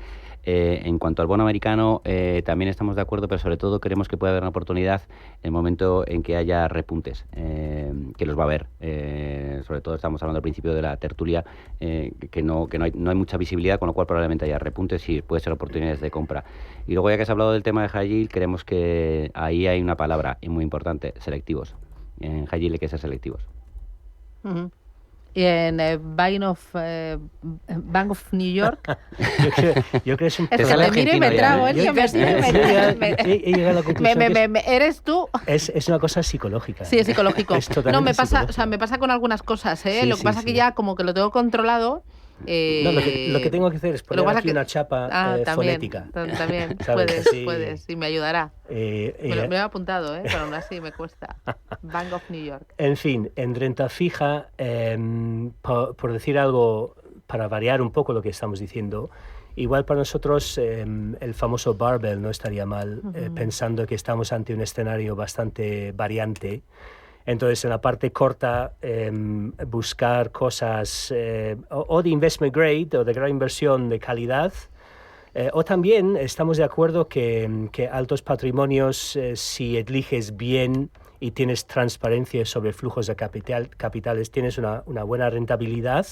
En cuanto al bono americano, también estamos de acuerdo, pero sobre todo creemos que puede haber una oportunidad en el momento en que haya repuntes, que los va a haber. Sobre todo estamos hablando al principio de la tertulia, que no hay mucha visibilidad, con lo cual probablemente haya repuntes y puede ser oportunidades de compra. Y luego, ya que has hablado del tema de high yield, creemos que ahí hay una palabra muy importante: selectivos. En high yield hay que ser selectivos. Uh-huh. Y en Bank of New York. yo creo que es un que me miro y me trago, ¿eres tú? Es una cosa psicológica. Sí, es psicológico. No, me pasa con algunas cosas, ¿eh? Sí, lo que pasa es que ya como que lo tengo contrlo. No, lo que tengo que hacer es poner aquí una chapa fonética. También puedes, y me ayudará. Me lo he apuntado, pero aún así me cuesta. Bank of New York. En fin, en renta fija, por decir algo, para variar un poco lo que estamos diciendo, igual para nosotros el famoso barbell no estaría mal, pensando que estamos ante un escenario bastante variante. Entonces, en la parte corta, buscar cosas o de investment grade o de gran inversión de calidad. O también estamos de acuerdo que altos patrimonios, si eliges bien y tienes transparencia sobre flujos de capitales, tienes una buena rentabilidad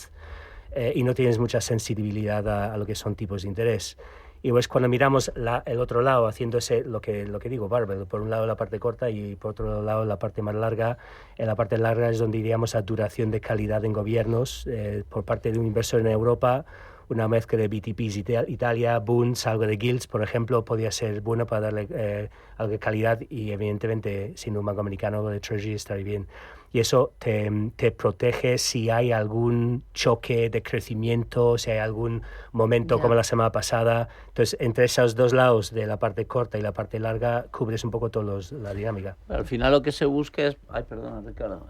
y no tienes mucha sensibilidad a lo que son tipos de interés. Y pues cuando miramos el otro lado, haciéndose lo que digo, barbell, por un lado la parte corta y por otro lado la parte más larga. En la parte larga es donde iríamos a duración de calidad en gobiernos por parte de un inversor en Europa. Una mezcla de BTPs Italia, Bunds, algo de Gilts, por ejemplo, podría ser bueno para darle algo de calidad y evidentemente, siendo un banco americano, algo de Treasury estaría bien. Y eso te protege si hay algún choque de crecimiento, si hay algún momento como la semana pasada. Entonces, entre esos dos lados de la parte corta y la parte larga, cubres un poco la dinámica. Al final lo que se busca es... Ay, perdona, Ricardo.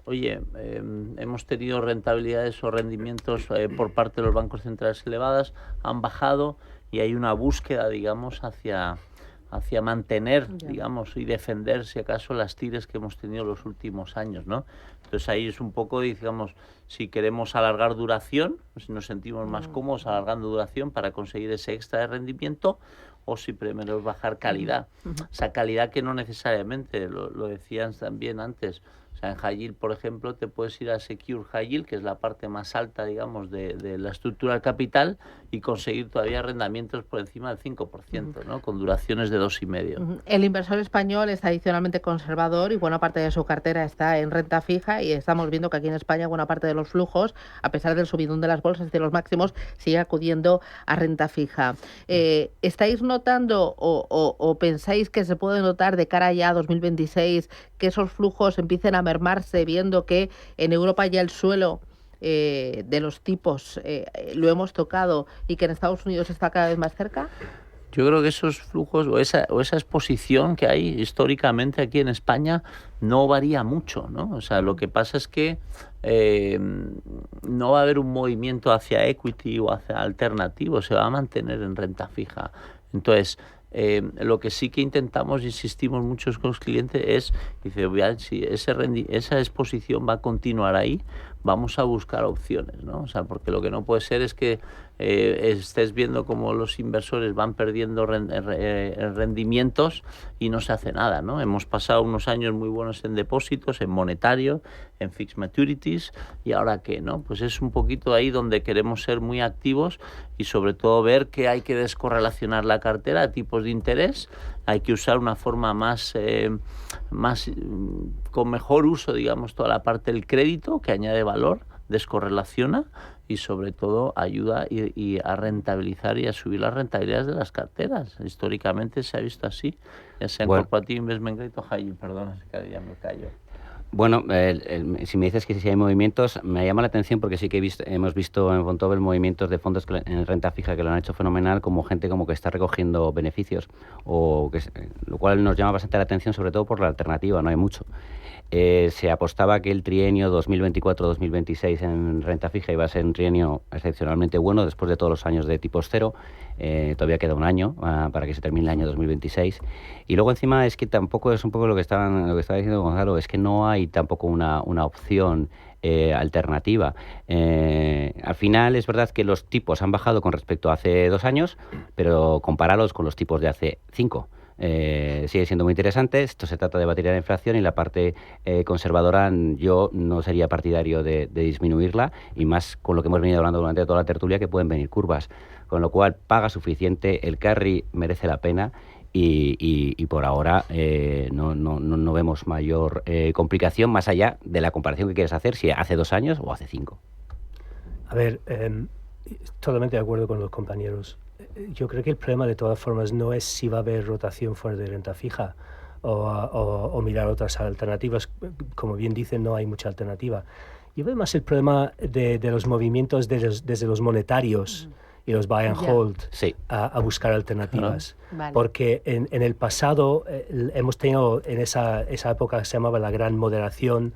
Oye, hemos tenido rentabilidades o rendimientos por parte de los bancos centrales elevadas, han bajado y hay una búsqueda, digamos, hacia mantener, digamos, y defender, si acaso, las tires que hemos tenido los últimos años, ¿no? Entonces ahí es un poco, digamos, si queremos alargar duración, si nos sentimos más cómodos alargando duración para conseguir ese extra de rendimiento, o si primero es bajar calidad. Esa calidad que no necesariamente, lo decían también antes, o sea, en High Yield, por ejemplo, te puedes ir a Secure High Yield, que es la parte más alta, digamos, de la estructura del capital, y conseguir todavía arrendamientos por encima del 5%, ¿no? Con duraciones de 2,5. El inversor español es tradicionalmente conservador y buena parte de su cartera está en renta fija, y estamos viendo que aquí en España buena parte de los flujos, a pesar del subidón de las bolsas y de los máximos, sigue acudiendo a renta fija. ¿Estáis notando o pensáis que se puede notar de cara ya a 2026 que esos flujos empiecen a mermarse, viendo que en Europa ya el suelo de los tipos lo hemos tocado y que en Estados Unidos está cada vez más cerca? Yo creo que esos flujos o esa exposición que hay históricamente aquí en España no varía mucho, ¿no? O sea, lo que pasa es que no va a haber un movimiento hacia equity o hacia alternativo, se va a mantener en renta fija. Entonces, lo que sí que intentamos, insistimos muchos con los clientes, es, dice, si esa exposición va a continuar ahí, vamos a buscar opciones, ¿no? O sea, porque lo que no puede ser es que estés viendo cómo los inversores van perdiendo rendimientos y no se hace nada, ¿no? Hemos pasado unos años muy buenos en depósitos, en monetario, en fixed maturities, y ahora ¿qué, no? Pues es un poquito ahí donde queremos ser muy activos y sobre todo ver que hay que descorrelacionar la cartera a tipos de interés, hay que usar una forma más con mejor uso, digamos, toda la parte del crédito, que añade valor, descorrelaciona y sobre todo ayuda y a rentabilizar y a subir las rentabilidades de las carteras. Históricamente se ha visto así, ya sea en Corporate Investment Grade o High Yield. Perdona, ya me callo. Bueno, si me dices que si hay movimientos, me llama la atención porque sí que hemos visto en Vontobel movimientos de fondos en renta fija que lo han hecho fenomenal, como gente como que está recogiendo beneficios, lo cual nos llama bastante la atención, sobre todo por la alternativa, no hay mucho. Se apostaba que el trienio 2024-2026 en renta fija iba a ser un trienio excepcionalmente bueno después de todos los años de tipos cero. Todavía queda un año para que se termine el año 2026. Y luego encima es que tampoco es un poco lo que estaba diciendo Gonzalo, es que no hay tampoco una opción alternativa. Al final es verdad que los tipos han bajado con respecto a hace 2 años, pero comparados con los tipos de hace 5. Sigue siendo muy interesante. Esto se trata de batir la inflación y la parte conservadora yo no sería partidario de disminuirla, y más con lo que hemos venido hablando durante toda la tertulia, que pueden venir curvas, con lo cual paga suficiente, el carry merece la pena y por ahora no vemos mayor complicación más allá de la comparación que quieres hacer, si hace 2 años o hace 5. A ver, totalmente de acuerdo con los compañeros. Yo creo que el problema de todas formas no es si va a haber rotación fuera de renta fija o mirar otras alternativas. Como bien dicen, no hay mucha alternativa. Yo veo más el problema de los movimientos desde los monetarios y los buy and hold a buscar alternativas. Vale. Porque en el pasado hemos tenido, en esa época se llamaba la gran moderación,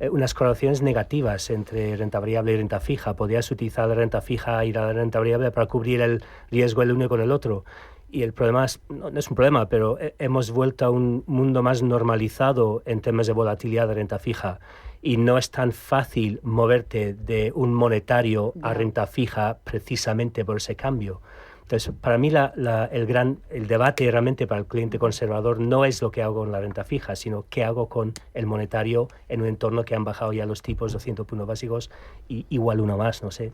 unas correlaciones negativas entre renta variable y renta fija. Podrías utilizar la renta fija y la renta variable para cubrir el riesgo el uno con el otro. Y el problema no es un problema, pero hemos vuelto a un mundo más normalizado en temas de volatilidad de renta fija. Y no es tan fácil moverte de un monetario a renta fija precisamente por ese cambio. Entonces, para mí el debate realmente para el cliente conservador no es lo que hago con la renta fija, sino qué hago con el monetario en un entorno que han bajado ya los tipos 200 puntos básicos y igual uno más, no sé.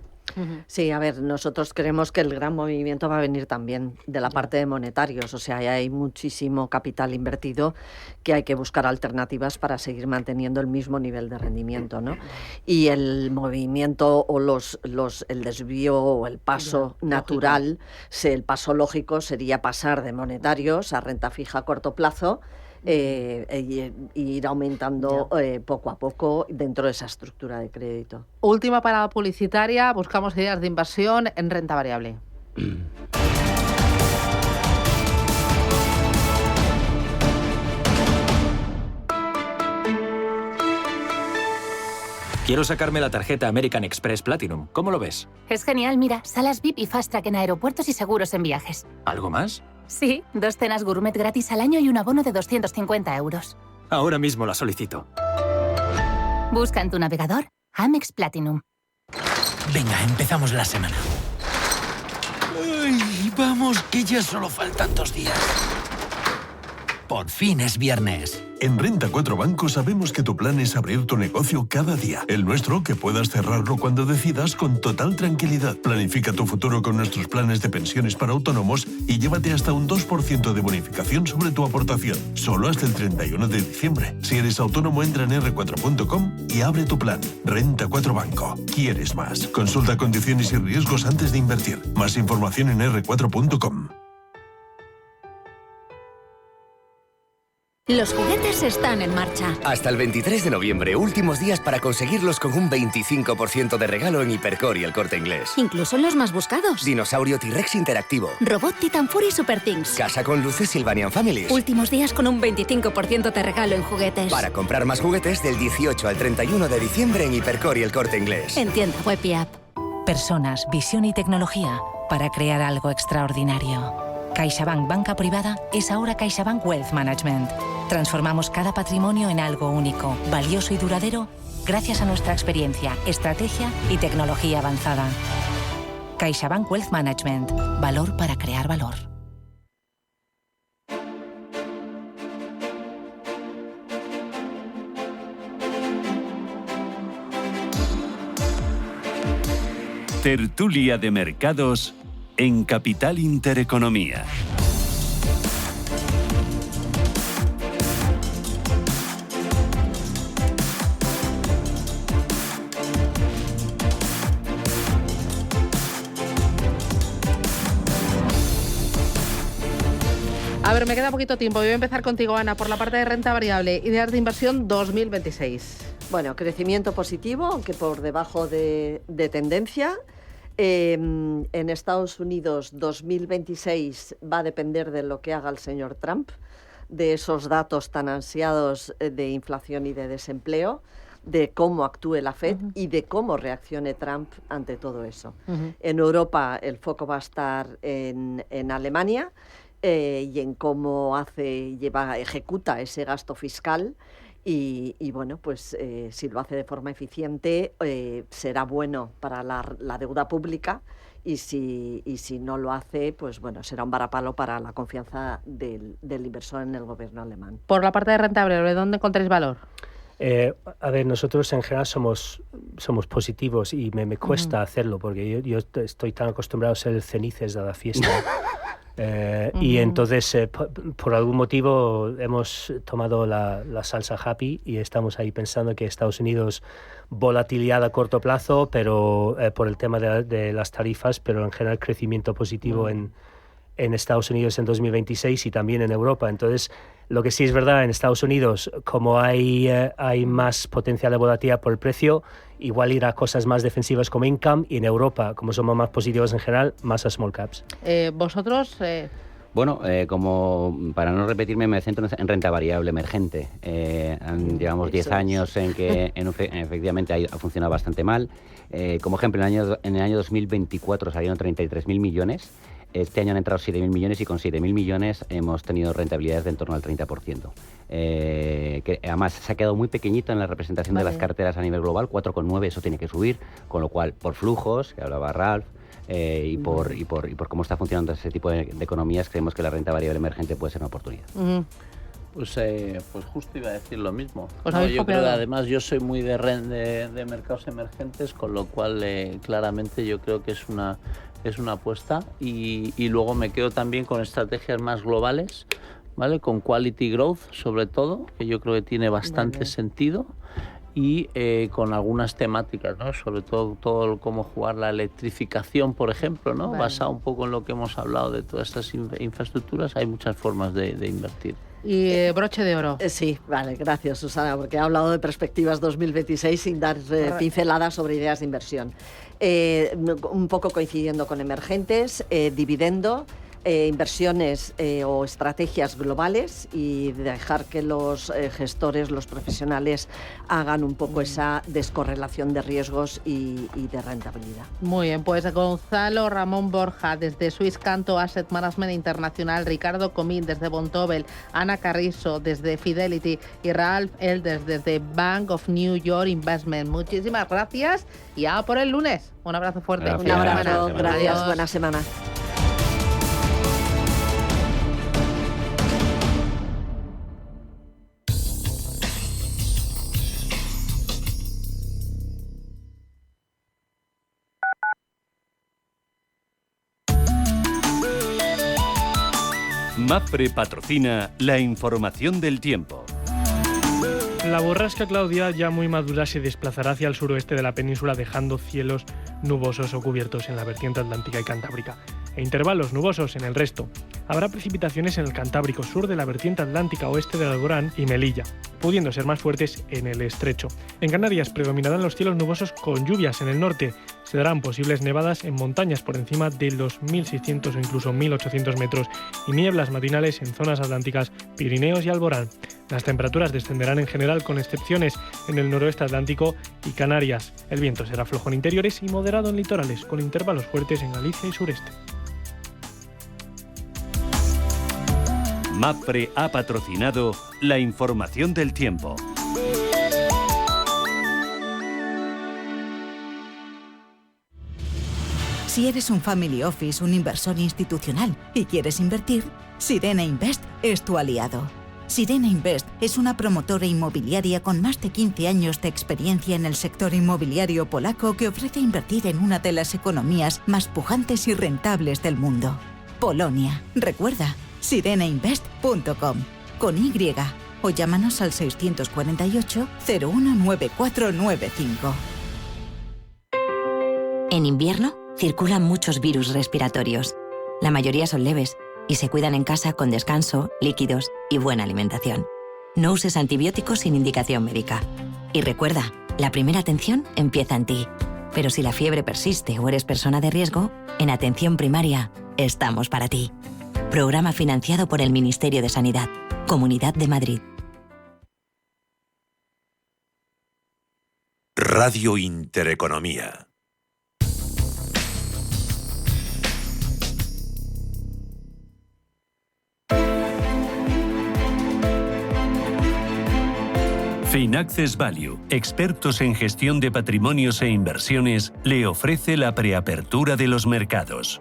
Sí, a ver, nosotros creemos que el gran movimiento va a venir también de la parte de monetarios, o sea, hay muchísimo capital invertido que hay que buscar alternativas para seguir manteniendo el mismo nivel de rendimiento, ¿no? Y el movimiento o el desvío o el paso natural, el paso lógico sería pasar de monetarios a renta fija a corto plazo, e ir aumentando poco a poco dentro de esa estructura de crédito. Última parada publicitaria, buscamos ideas de inversión en renta variable. Quiero sacarme la tarjeta American Express Platinum. ¿Cómo lo ves? Es genial, mira, salas VIP y Fast Track en aeropuertos y seguros en viajes. ¿Algo más? Sí, 2 cenas gourmet gratis al año y un abono de 250 euros. Ahora mismo la solicito. Busca en tu navegador Amex Platinum. Venga, empezamos la semana. ¡Ay, vamos, que ya solo faltan 2 días! Por fin es viernes. En Renta 4 Banco sabemos que tu plan es abrir tu negocio cada día. El nuestro, que puedas cerrarlo cuando decidas con total tranquilidad. Planifica tu futuro con nuestros planes de pensiones para autónomos y llévate hasta un 2% de bonificación sobre tu aportación. Solo hasta el 31 de diciembre. Si eres autónomo, entra en r4.com y abre tu plan. Renta 4 Banco. ¿Quieres más? Consulta condiciones y riesgos antes de invertir. Más información en r4.com. Los juguetes están en marcha. Hasta el 23 de noviembre, últimos días para conseguirlos con un 25% de regalo en Hipercor y El Corte Inglés. Incluso los más buscados. Dinosaurio T-Rex interactivo. Robot Titan Fury Super Things. Casa con luces Sylvanian Families. Últimos días con un 25% de regalo en juguetes. Para comprar más juguetes del 18 al 31 de diciembre en Hipercor y El Corte Inglés. En tienda web y app. Personas, visión y tecnología para crear algo extraordinario. CaixaBank Banca Privada es ahora CaixaBank Wealth Management. Transformamos cada patrimonio en algo único, valioso y duradero gracias a nuestra experiencia, estrategia y tecnología avanzada. CaixaBank Wealth Management. Valor para crear valor. Tertulia de mercados en Capital Intereconomía. A ver, me queda poquito tiempo. Voy a empezar contigo, Ana, por la parte de renta variable. Ideas de inversión 2026. Bueno, crecimiento positivo, aunque por debajo de tendencia. En Estados Unidos 2026 va a depender de lo que haga el señor Trump, de esos datos tan ansiados de inflación y de desempleo, de cómo actúe la FED y de cómo reaccione Trump ante todo eso. En Europa el foco va a estar en Alemania y en cómo ejecuta ese gasto fiscal. Y bueno, pues si lo hace de forma eficiente será bueno para la deuda pública y si no lo hace, pues bueno, será un varapalo para la confianza del inversor en el gobierno alemán. Por la parte de renta variable, ¿dónde encontráis valor? A ver, nosotros en general somos positivos y me cuesta hacerlo porque yo estoy tan acostumbrado a ser el cenices de la fiesta. Y entonces, por algún motivo, hemos tomado la salsa happy y estamos ahí pensando que Estados Unidos, volatilidad a corto plazo, pero por el tema de las tarifas, pero en general crecimiento positivo en Estados Unidos en 2026 y también en Europa. Entonces, lo que sí es verdad, en Estados Unidos, como hay más potencial de volatilidad por el precio, igual ir a cosas más defensivas como income, y en Europa, como somos más positivos en general, más a small caps. ¿Vosotros...? Bueno, como para no repetirme, me centro en renta variable emergente. Llevamos 10 años en que efectivamente ha funcionado bastante mal. Como ejemplo, en el año 2024 salieron 33.000 millones. Este año han entrado 7.000 millones y con 7.000 millones hemos tenido rentabilidades de en torno al 30%. Que además se ha quedado muy pequeñito en la representación de las carteras a nivel global, 4,9, eso tiene que subir, con lo cual, por flujos, que hablaba Ralph, y por cómo está funcionando ese tipo de economías, creemos que la renta variable emergente puede ser una oportunidad. Pues justo iba a decir lo mismo. Yo creo que además yo soy muy de mercados emergentes, con lo cual claramente yo creo que es una apuesta, y luego me quedo también con estrategias más globales, ¿vale? Con quality growth sobre todo, que yo creo que tiene bastante sentido, y con algunas temáticas, ¿no? Sobre todo cómo jugar la electrificación, por ejemplo, ¿no? Basado un poco en lo que hemos hablado de todas estas infraestructuras, hay muchas formas de invertir. Y broche de oro. Sí, vale, gracias, Susana, porque he hablado de perspectivas 2026 sin dar pinceladas sobre ideas de inversión. Un poco coincidiendo con emergentes, dividendo, inversiones o estrategias globales, y dejar que los gestores, los profesionales, hagan un poco esa descorrelación de riesgos y de rentabilidad. Muy bien, pues Gonzalo Ramón Borja desde Swiss Canto Asset Management Internacional, Ricardo Comín desde Vontobel, Ana Carrizo desde Fidelity y Ralph Elders desde Bank of New York Investment. Muchísimas gracias y a por el lunes. Un abrazo fuerte. Gracias. Un abrazo. Gracias, buena semana. MAPFRE patrocina la información del tiempo. La borrasca Claudia, ya muy madura, se desplazará hacia el suroeste de la península, dejando cielos nubosos o cubiertos en la vertiente atlántica y cantábrica, e intervalos nubosos en el resto. Habrá precipitaciones en el Cantábrico, sur de la vertiente atlántica, oeste del Alborán y Melilla, pudiendo ser más fuertes en el estrecho. En Canarias predominarán los cielos nubosos con lluvias en el norte. Se darán posibles nevadas en montañas por encima de los 1.600 o incluso 1.800 metros y nieblas matinales en zonas atlánticas, Pirineos y Alborán. Las temperaturas descenderán en general, con excepciones en el noroeste atlántico y Canarias. El viento será flojo en interiores y moderado en litorales, con intervalos fuertes en Galicia y sureste. MAPFRE ha patrocinado la información del tiempo. Si eres un family office, un inversor institucional y quieres invertir, Sirena Invest es tu aliado. Sirena Invest es una promotora inmobiliaria con más de 15 años de experiencia en el sector inmobiliario polaco, que ofrece invertir en una de las economías más pujantes y rentables del mundo. Polonia. Recuerda, sirenainvest.com con Y, o llámanos al 648 019495. En invierno circulan muchos virus respiratorios. La mayoría son leves y se cuidan en casa con descanso, líquidos y buena alimentación. No uses antibióticos sin indicación médica. Y recuerda, la primera atención empieza en ti. Pero si la fiebre persiste o eres persona de riesgo, en Atención Primaria estamos para ti. Programa financiado por el Ministerio de Sanidad, Comunidad de Madrid. Radio Intereconomía. Finaccess Value, expertos en gestión de patrimonios e inversiones, le ofrece la preapertura de los mercados.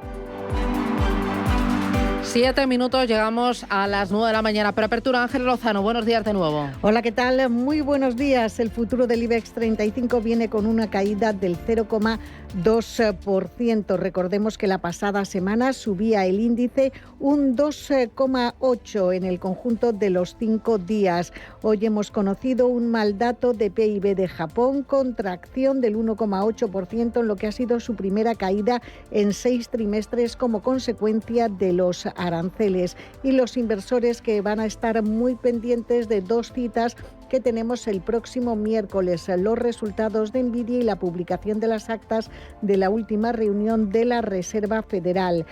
7 minutos, llegamos a las 9 de la mañana. Preapertura, Ángel Lozano, buenos días de nuevo. Hola, ¿qué tal? Muy buenos días. El futuro del IBEX 35 viene con una caída del 0,2%. Recordemos que la pasada semana subía el índice un 2,8% en el conjunto de los 5 días. Hoy hemos conocido un mal dato de PIB de Japón, contracción del 1,8% en lo que ha sido su primera caída en 6 trimestres como consecuencia de los aranceles, y los inversores que van a estar muy pendientes de 2 citas que tenemos el próximo miércoles: los resultados de Nvidia y la publicación de las actas de la última reunión de la Reserva Federal.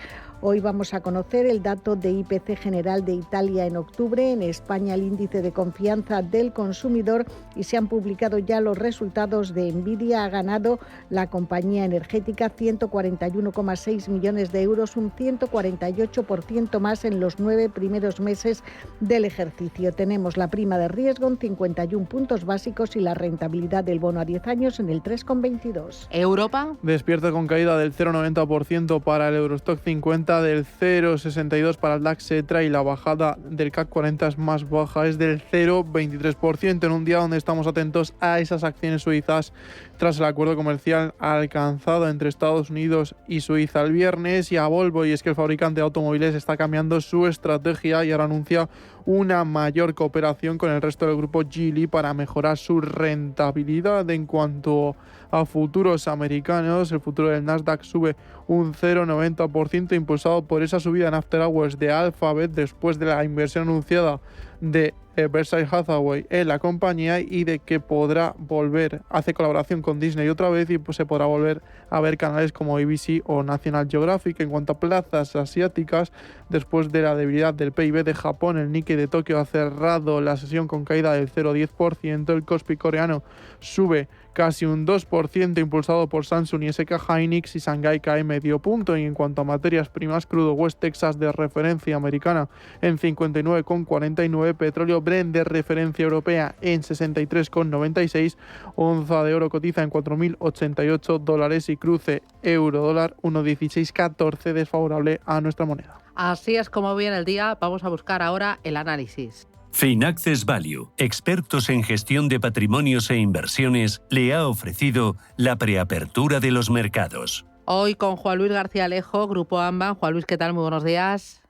Hoy vamos a conocer el dato de IPC general de Italia en octubre, en España el índice de confianza del consumidor y se han publicado ya los resultados de Nvidia. Ha ganado la compañía energética 141,6 millones de euros, un 148% más en los 9 primeros meses del ejercicio. Tenemos la prima de riesgo en 51 puntos básicos y la rentabilidad del bono a 10 años en el 3,22. ¿Europa? Despierta con caída del 0,90% para el Eurostock 50, del 0,62% para el DAX Etra y la bajada del CAC 40 es más baja, es del 0,23% en un día donde estamos atentos a esas acciones suizas tras el acuerdo comercial alcanzado entre Estados Unidos y Suiza el viernes, y a Volvo, y es que el fabricante de automóviles está cambiando su estrategia y ahora anuncia una mayor cooperación con el resto del grupo Geely para mejorar su rentabilidad. En cuanto a futuros americanos, el futuro del Nasdaq sube un 0,90% impulsado por esa subida en After Hours de Alphabet después de la inversión anunciada de Berkshire Hathaway en la compañía y de que podrá volver, hace colaboración con Disney otra vez y pues se podrá volver a ver canales como ABC o National Geographic. En cuanto a plazas asiáticas, después de la debilidad del PIB de Japón, el Nikkei de Tokio ha cerrado la sesión con caída del 0,10%, el Kospi coreano sube casi un 2% impulsado por Samsung y SK Hynix y Shanghai cae medio punto. Y en cuanto a materias primas, crudo West Texas de referencia americana en 59,49, petróleo Brent de referencia europea en 63,96, onza de oro cotiza en $4.088 y cruce euro-dólar 1,1614 desfavorable a nuestra moneda. Así es como viene el día. Vamos a buscar ahora el análisis. Finaccess Value, expertos en gestión de patrimonios e inversiones, le ha ofrecido la preapertura de los mercados. Hoy con Juan Luis García Alejo, Grupo AMBA. Juan Luis, ¿qué tal? Muy buenos días.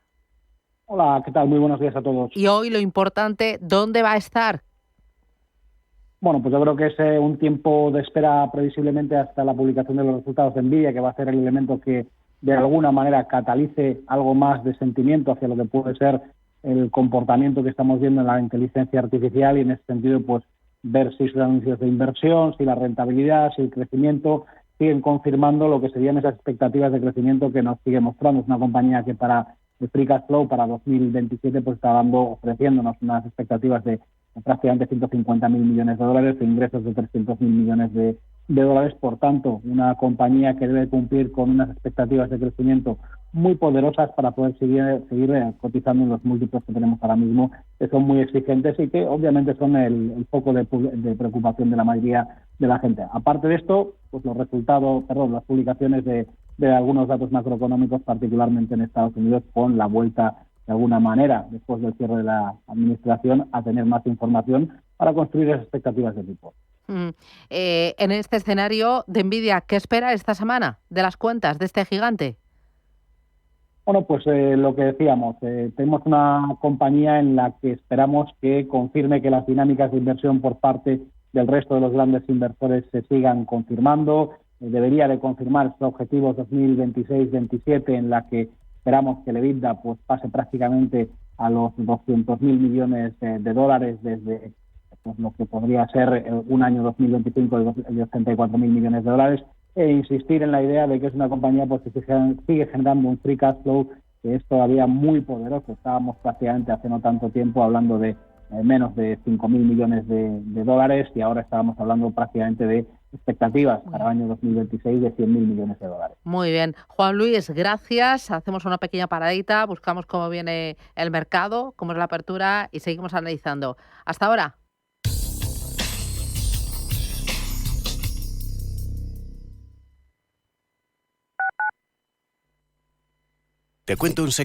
Hola, ¿qué tal? Muy buenos días a todos. Y hoy lo importante, ¿dónde va a estar? Bueno, pues yo creo que es un tiempo de espera previsiblemente hasta la publicación de los resultados de Nvidia, que va a ser el elemento que de alguna manera catalice algo más de sentimiento hacia lo que puede ser el comportamiento que estamos viendo en la inteligencia artificial y en ese sentido pues ver si sus anuncios de inversión, si la rentabilidad, si el crecimiento siguen confirmando lo que serían esas expectativas de crecimiento que nos sigue mostrando. Es una compañía que para el Free Cash Flow para 2027 pues está ofreciéndonos unas expectativas de prácticamente 150.000 millones de dólares, de ingresos de 300.000 millones de dólares. Por tanto, una compañía que debe cumplir con unas expectativas de crecimiento muy poderosas para poder seguir cotizando en los múltiplos que tenemos ahora mismo, que son muy exigentes y que obviamente son el foco de preocupación de la mayoría de la gente. Aparte de esto, pues las publicaciones de algunos datos macroeconómicos, particularmente en Estados Unidos, con la vuelta de alguna manera, después del cierre de la administración, a tener más información para construir esas expectativas de tipo. En este escenario de Nvidia, ¿qué espera esta semana de las cuentas de este gigante? Bueno, pues lo que decíamos, tenemos una compañía en la que esperamos que confirme que las dinámicas de inversión por parte del resto de los grandes inversores se sigan confirmando. Debería de confirmar estos objetivos 2026-27 en la que esperamos que el EBITDA pues pase prácticamente a los 200.000 millones de dólares desde pues, lo que podría ser un año 2025 de 84.000 millones de dólares, e insistir en la idea de que es una compañía pues, que sigue generando un free cash flow que es todavía muy poderoso. Estábamos prácticamente hace no tanto tiempo hablando de menos de 5.000 millones de dólares y ahora estábamos hablando prácticamente de expectativas para el año 2026 de 100.000 millones de dólares. Muy bien. Juan Luis, gracias. Hacemos una pequeña paradita, buscamos cómo viene el mercado, cómo es la apertura y seguimos analizando. Hasta ahora. Te cuento un secreto.